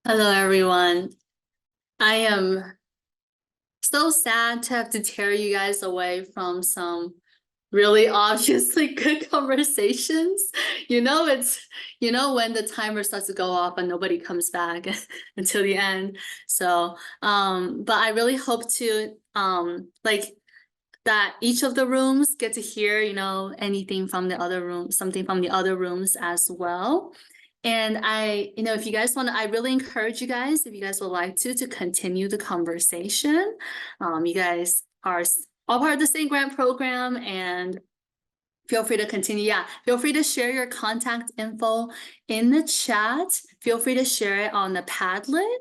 Hello, everyone. I am so sad to have to tear you guys away from some really obviously good conversations. When the timer starts to go off and nobody comes back until the end. So, but I really hope to, that each of the rooms get to hear, anything from the other room, something from the other rooms as well. And if you guys want to, I really encourage you guys, if you guys would like to continue the conversation. You guys are all part of the same grant program, and feel free to continue. Yeah, feel free to share your contact info in the chat. Feel free to share it on the Padlet.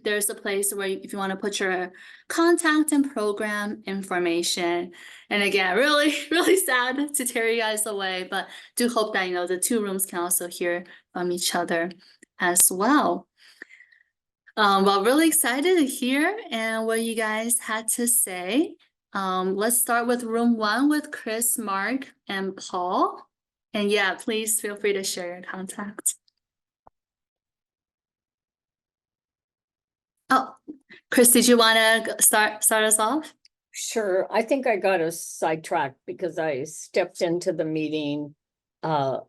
There's a place where if you want to put your contact and program information. And again, really, really sad to tear you guys away, but do hope that, the two rooms can also hear from each other as well. Well, really excited to hear and what you guys had to say. Let's start with room 1 with Chris, Mark, and Paul. And yeah, please feel free to share your contact. Oh, Chris, did you want to start us off? Sure, I think I got us sidetracked because I stepped into the meeting a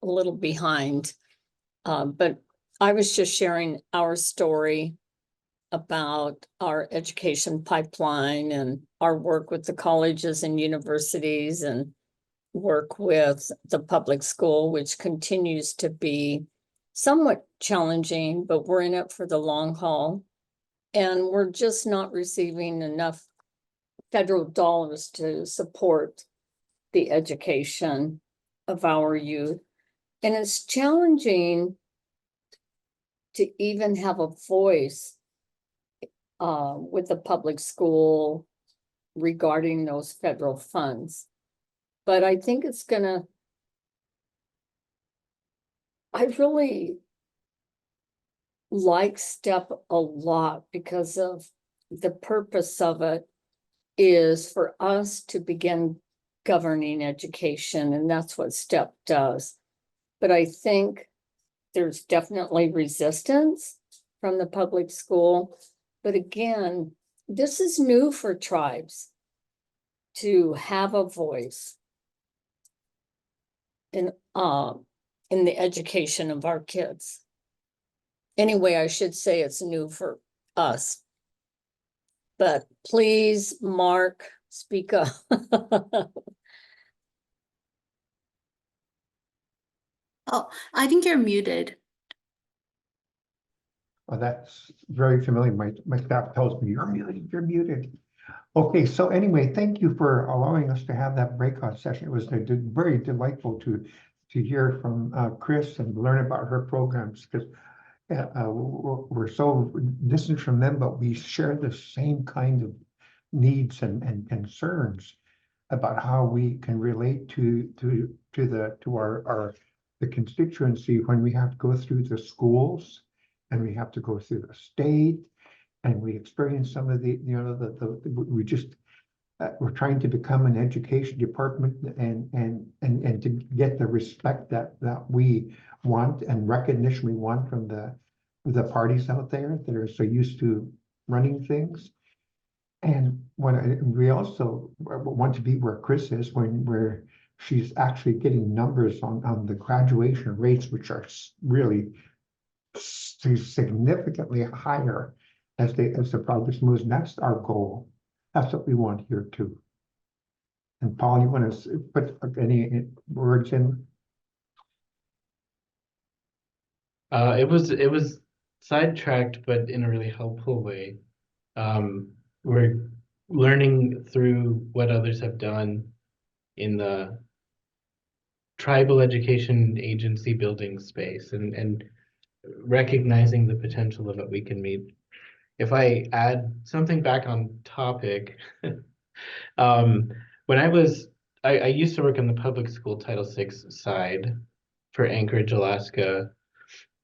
little behind. But I was just sharing our story about our education pipeline and our work with the colleges and universities and work with the public school, which continues to be somewhat challenging, but we're in it for the long haul. And we're just not receiving enough federal dollars to support the education of our youth. And it's challenging to even have a voice with the public school regarding those federal funds. But I think I really like STEP a lot because of the purpose of it is for us to begin governing education, and that's what STEP does. But I think there's definitely resistance from the public school. But again, this is new for tribes to have a voice in the education of our kids. Anyway, I should say it's new for us. But please, Mark, speak up. Oh, I think you're muted. Well, that's very familiar. My staff tells me, you're muted, you're muted. Okay, so anyway, thank you for allowing us to have that breakout session. It was very delightful to hear from Chris and learn about her programs, because we're so distant from them, but we share the same kind of needs and concerns about how we can relate to the constituency when we have to go through the schools and we have to go through the state, and we experience some of we're trying to become an education department and to get the respect that we want and recognition we want from the parties out there that are so used to running things. And we also want to be where Chris is where she's actually getting numbers on the graduation rates, which are really significantly higher as the progress moves. And that's our goal. That's what we want here too. And Paul, you want to put any words in? It was sidetracked, but in a really helpful way. We're learning through what others have done in the tribal education agency building space and recognizing the potential of what we can meet. If I add something back on topic, when I used to work on the public school Title VI side for Anchorage, Alaska.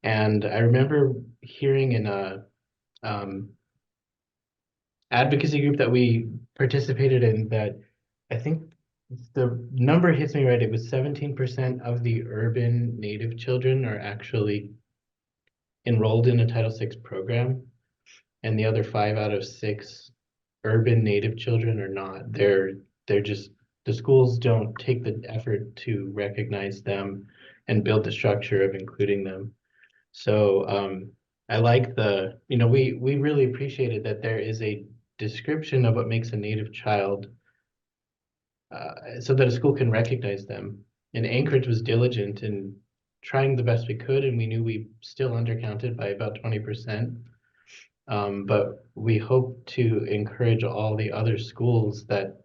And I remember hearing in a advocacy group that we participated in that I think the number hits me right. It was 17% of the urban Native children are actually enrolled in a Title VI program, and the other 5 out of 6 urban Native children are not. They're just, the schools don't take the effort to recognize them and build the structure of including them. So I like we really appreciated that there is a description of what makes a Native child, so that a school can recognize them. And Anchorage was diligent in trying the best we could, and we knew we still undercounted by about 20%. But we hope to encourage all the other schools that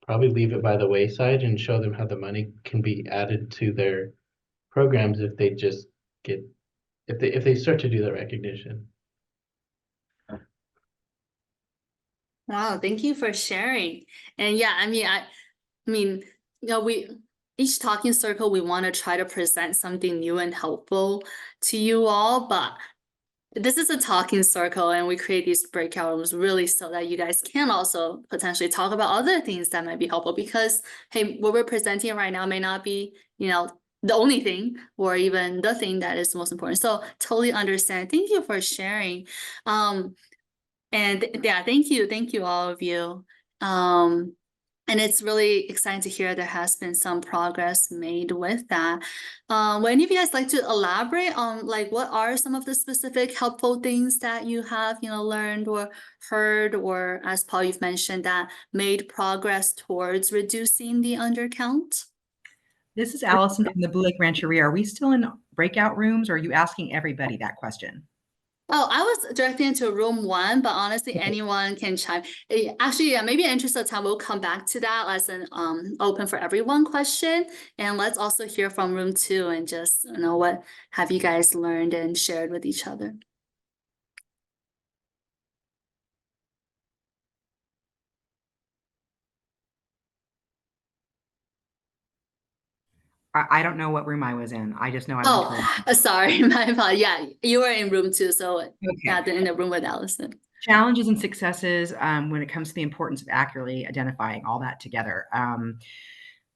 probably leave it by the wayside and show them how the money can be added to their programs if they just if they start to do the recognition. Wow, thank you for sharing. And yeah, I mean, we each talking circle, we want to try to present something new and helpful to you all, but this is a talking circle and we create these breakout rooms really so that you guys can also potentially talk about other things that might be helpful, because hey, what we're presenting right now may not be, the only thing or even the thing that is most important. So totally understand. Thank you for sharing. And yeah, thank you all of you. And it's really exciting to hear there has been some progress made with that. Would any of you guys like to elaborate on like what are some of the specific helpful things that you have, learned or heard, or as Paul, you've mentioned that made progress towards reducing the undercount? This is Allison from the Blue Lake Rancheria. Are we still in breakout rooms, or are you asking everybody that question? Oh, I was directed into room 1, but honestly, anyone can chime. Actually, yeah, maybe in interest of time, we'll come back to that as an open for everyone question. And let's also hear from room 2 and just what have you guys learned and shared with each other. I don't know what room I was in. I just know I went to room. Oh, sorry, my apologies. Yeah, you were in room 2, so yeah, Okay. in the room with Allison. Challenges and successes when it comes to the importance of accurately identifying all that together.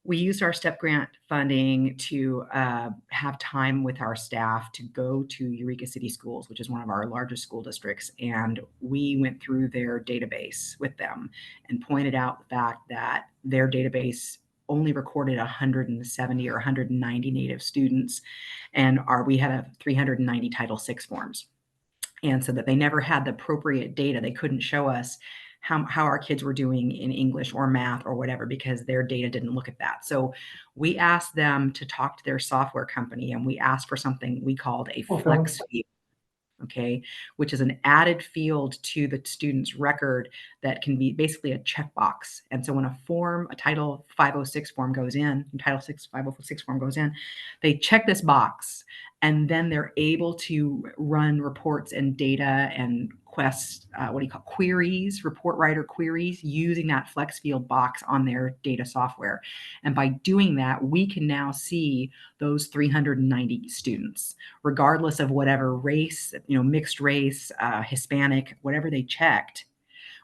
We used our STEP grant funding to have time with our staff to go to Eureka City Schools, which is one of our largest school districts. And we went through their database with them and pointed out the fact that their database only recorded 170 or 190 Native students. And we had 390 Title VI forms. And so that they never had the appropriate data. They couldn't show us how our kids were doing in English or math or whatever, because their data didn't look at that. So we asked them to talk to their software company, and we asked for something we called a flex field, okay, which is an added field to the student's record that can be basically a checkbox. And so when a Title 506 form goes in, Title 506 form goes in, they check this box, and then they're able to run reports and data and queries, report writer queries, using that flex field box on their data software. And by doing that, we can now see those 390 students, regardless of whatever race, mixed race, Hispanic, whatever they checked.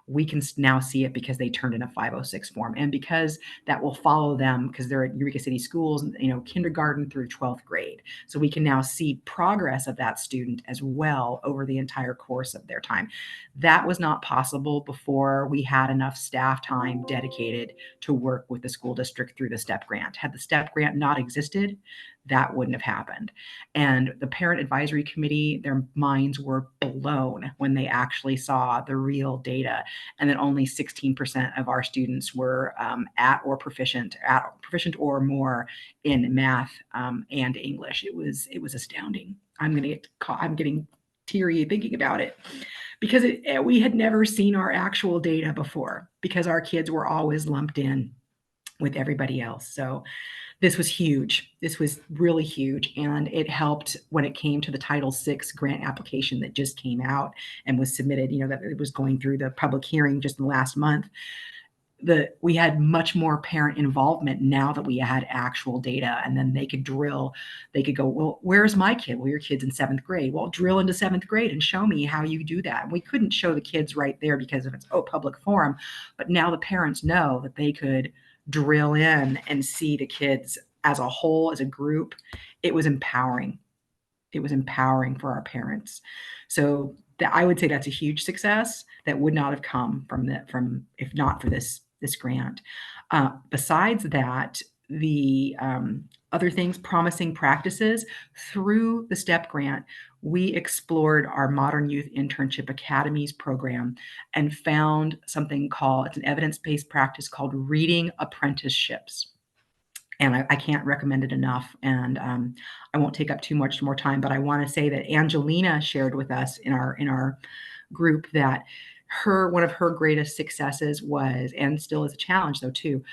We can now see it because they turned in a 506 form, and because that will follow them because they're at Eureka City Schools, kindergarten through 12th grade. So we can now see progress of that student as well over the entire course of their time. That was not possible before we had enough staff time dedicated to work with the school district through the STEP grant. Had the STEP grant not existed, that wouldn't have happened. And the parent advisory committee, their minds were blown when they actually saw the real data, and that only 16% of our students were at proficient or more in math and English. It was astounding. I'm getting teary thinking about it, because we had never seen our actual data before, because our kids were always lumped in with everybody else. So this was huge. This was really huge. And it helped when it came to the Title VI grant application that just came out and was submitted, that it was going through the public hearing just in the last month. We had much more parent involvement now that we had actual data, and then they could drill. They could go, well, where's my kid? Well, your kid's in 7th grade. Well, drill into 7th grade and show me how you do that. And we couldn't show the kids right there because of its public forum. But now the parents know that they could drill in and see the kids as a whole, as a group. It was empowering. empowering for our parents. So I would say that's a huge success that would not have come from if not for this grant. Besides that, the other things, promising practices, through the STEP grant, we explored our Modern Youth Internship Academies program and found something called, it's an evidence-based practice called reading apprenticeships. And I can't recommend it enough. And I won't take up too much more time, but I want to say that Angelina shared with us in our group that one of her greatest successes was, and still is a challenge though too,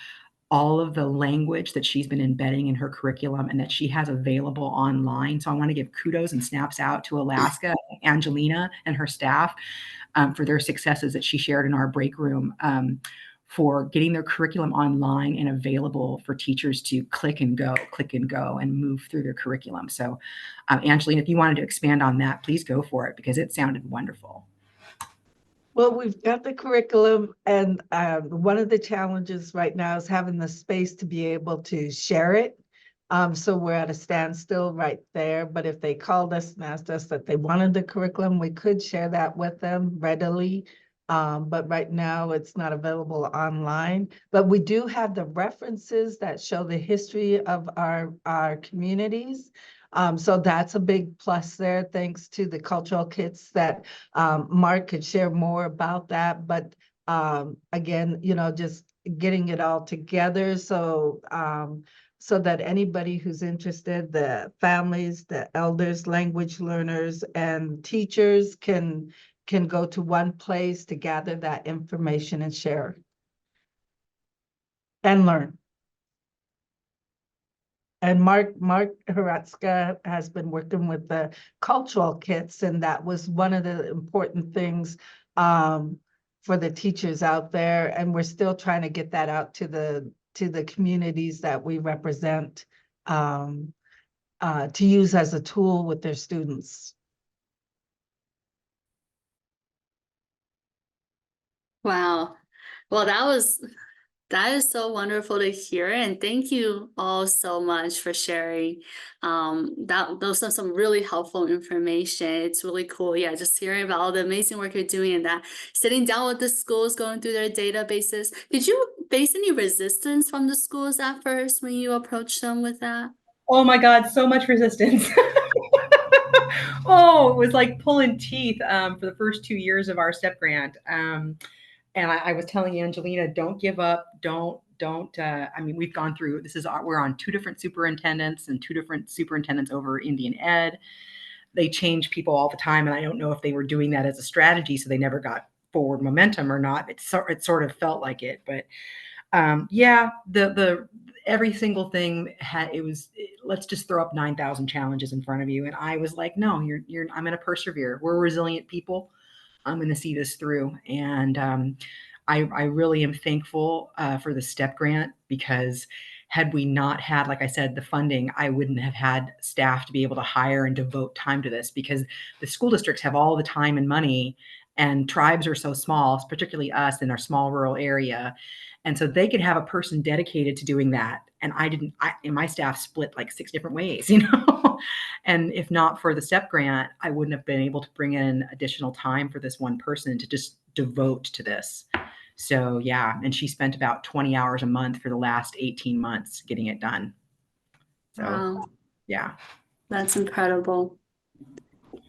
all of the language that she's been embedding in her curriculum and that she has available online. So I want to give kudos and snaps out to Alaska, Angelina and her staff for their successes that she shared in our break room. For getting their curriculum online and available for teachers to click and go and move through their curriculum. So Angelina, if you wanted to expand on that, please go for it because it sounded wonderful. Well, we've got the curriculum, and one of the challenges right now is having the space to be able to share it. So we're at a standstill right there, but if they called us and asked us that they wanted the curriculum, we could share that with them readily. But right now it's not available online, but we do have the references that show the history of our communities. So that's a big plus there, thanks to the cultural kits that Mark could share more about that. But again, just getting it all together so that anybody who's interested, the families, the elders, language learners, and teachers can go to one place to gather that information and share and learn. And Mark Hratzka has been working with the cultural kits, and that was one of the important things for the teachers out there. And we're still trying to get that out to the communities that we represent to use as a tool with their students. Wow. Well, that is so wonderful to hear, and thank you all so much for sharing. Those are some really helpful information. It's really cool. Yeah, just hearing about all the amazing work you're doing and that sitting down with the schools, going through their databases. Did you face any resistance from the schools at first when you approached them with that? Oh my God, so much resistance. Oh, it was like pulling teeth for the first 2 years of our STEP grant. And I was telling Angelina, don't give up. Don't. I mean, we've gone through, we're on 2 different superintendents and 2 different superintendents over Indian Ed. They change people all the time. And I don't know if they were doing that as a strategy, so they never got forward momentum or not. It sort of felt like it, but yeah, the every single thing let's just throw up 9,000 challenges in front of you. And I was like, no, I'm going to persevere. We're resilient people. I'm going to see this through. And I really am thankful for the STEP grant, because had we not had, like I said, the funding, I wouldn't have had staff to be able to hire and devote time to this, because the school districts have all the time and money, and tribes are so small, particularly us in our small rural area. And so they could have a person dedicated to doing that. And and my staff split like 6 different ways, And if not for the STEP grant, I wouldn't have been able to bring in additional time for this one person to just devote to this. So yeah, and she spent about 20 hours a month for the last 18 months getting it done. So Wow. yeah. That's incredible.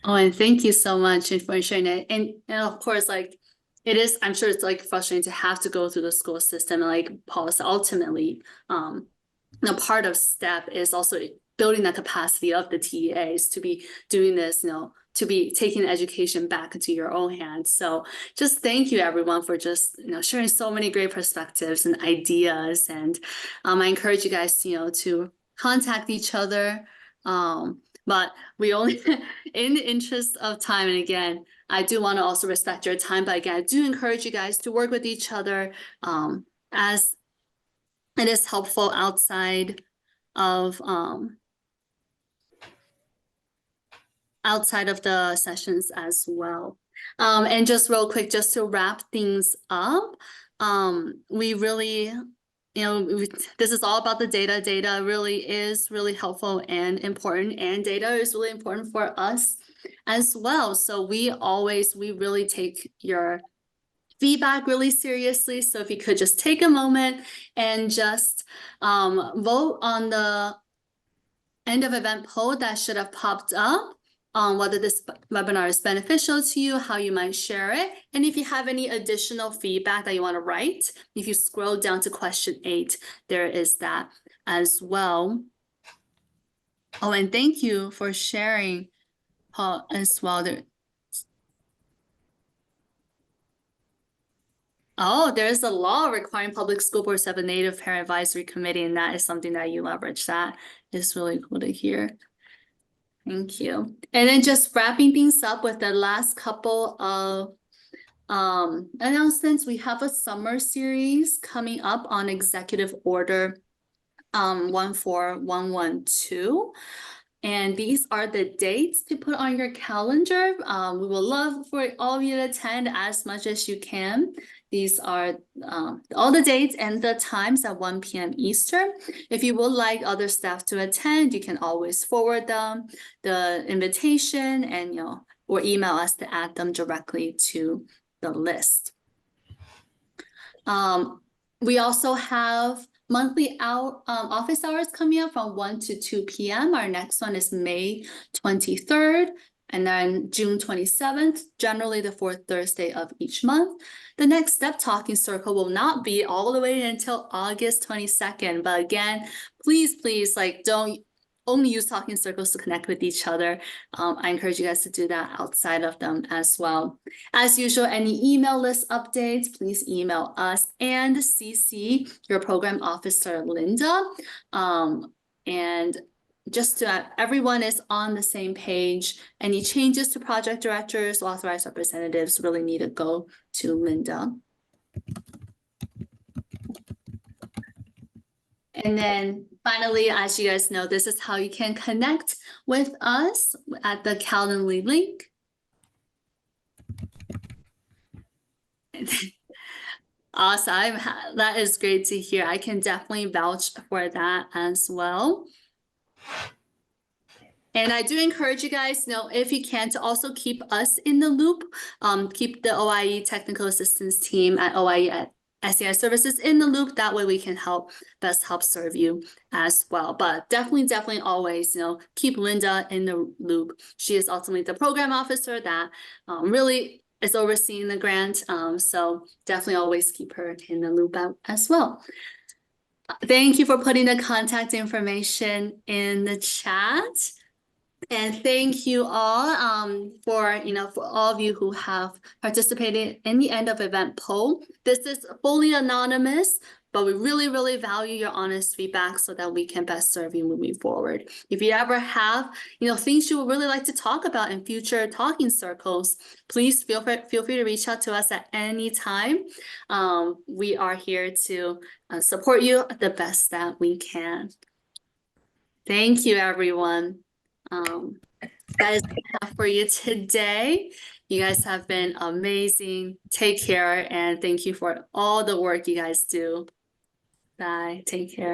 Oh, and thank you so much for sharing it. And of course, like I'm sure it's like frustrating to have to go through the school system. And like Paul said, ultimately, part of STEP is also building that capacity of the TEAs to be doing this, to be taking education back into your own hands. So just thank you everyone for just, sharing so many great perspectives and ideas. And I encourage you guys, to contact each other. But we only, in the interest of time, and again, I do want to also respect your time, but again, I do encourage you guys to work with each other as it is helpful outside of the sessions as well. And just real quick, just to wrap things up, we really this is all about the data. Data really is really helpful and important, and data is really important for us as well. So we really take your feedback really seriously. So if you could just take a moment and just vote on the end of event poll that should have popped up on whether this webinar is beneficial to you, how you might share it, and if you have any additional feedback that you want to write, if you scroll down to question 8, there is that as well. Oh, and thank you for sharing, Paul, as well. There's a law requiring public school boards to have a Native Parent Advisory Committee, and that is something that you leverage. That is really cool to hear. Thank you. And then just wrapping things up with the last couple of announcements. We have a summer series coming up on Executive Order 14112. And these are the dates to put on your calendar. We would love for all of you to attend as much as you can. These are all the dates and the times at 1 p.m. Eastern. If you would like other staff to attend, you can always forward them the invitation and or email us to add them directly to the list. We also have monthly office hours coming up from 1 to 2 p.m. Our next one is May 23rd. And then June 27th, generally the 4th Thursday of each month. The next step talking circle will not be all the way until August 22nd. But again, please, don't only use talking circles to connect with each other. I encourage you guys to do that outside of them as well. As usual, any email list updates, please email us and CC your program officer, Linda. And just so everyone is on the same page, any changes to project directors, authorized representatives really need to go to Linda. And then finally, as you guys know, this is how you can connect with us at the Calendly link. Awesome. That is great to hear. I can definitely vouch for that as well. And I do encourage you guys, if you can, to also keep us in the loop. Keep the OIE technical assistance team at OIE at SEI Services in the loop. That way we can best help serve you as well. But definitely always, keep Linda in the loop. She is ultimately the program officer that really is overseeing the grant. So definitely always keep her in the loop as well. Thank you for putting the contact information in the chat. And thank you all for all of you who have participated in the end of event poll. This is fully anonymous, but we really value your honest feedback so that we can best serve you moving forward. If you ever have things you would really like to talk about in future talking circles, please feel free to reach out to us at any time. We are here to support you the best that we can. Thank you, everyone. That is what I have for you today. You guys have been amazing. Take care, and thank you for all the work you guys do. Bye. Take care.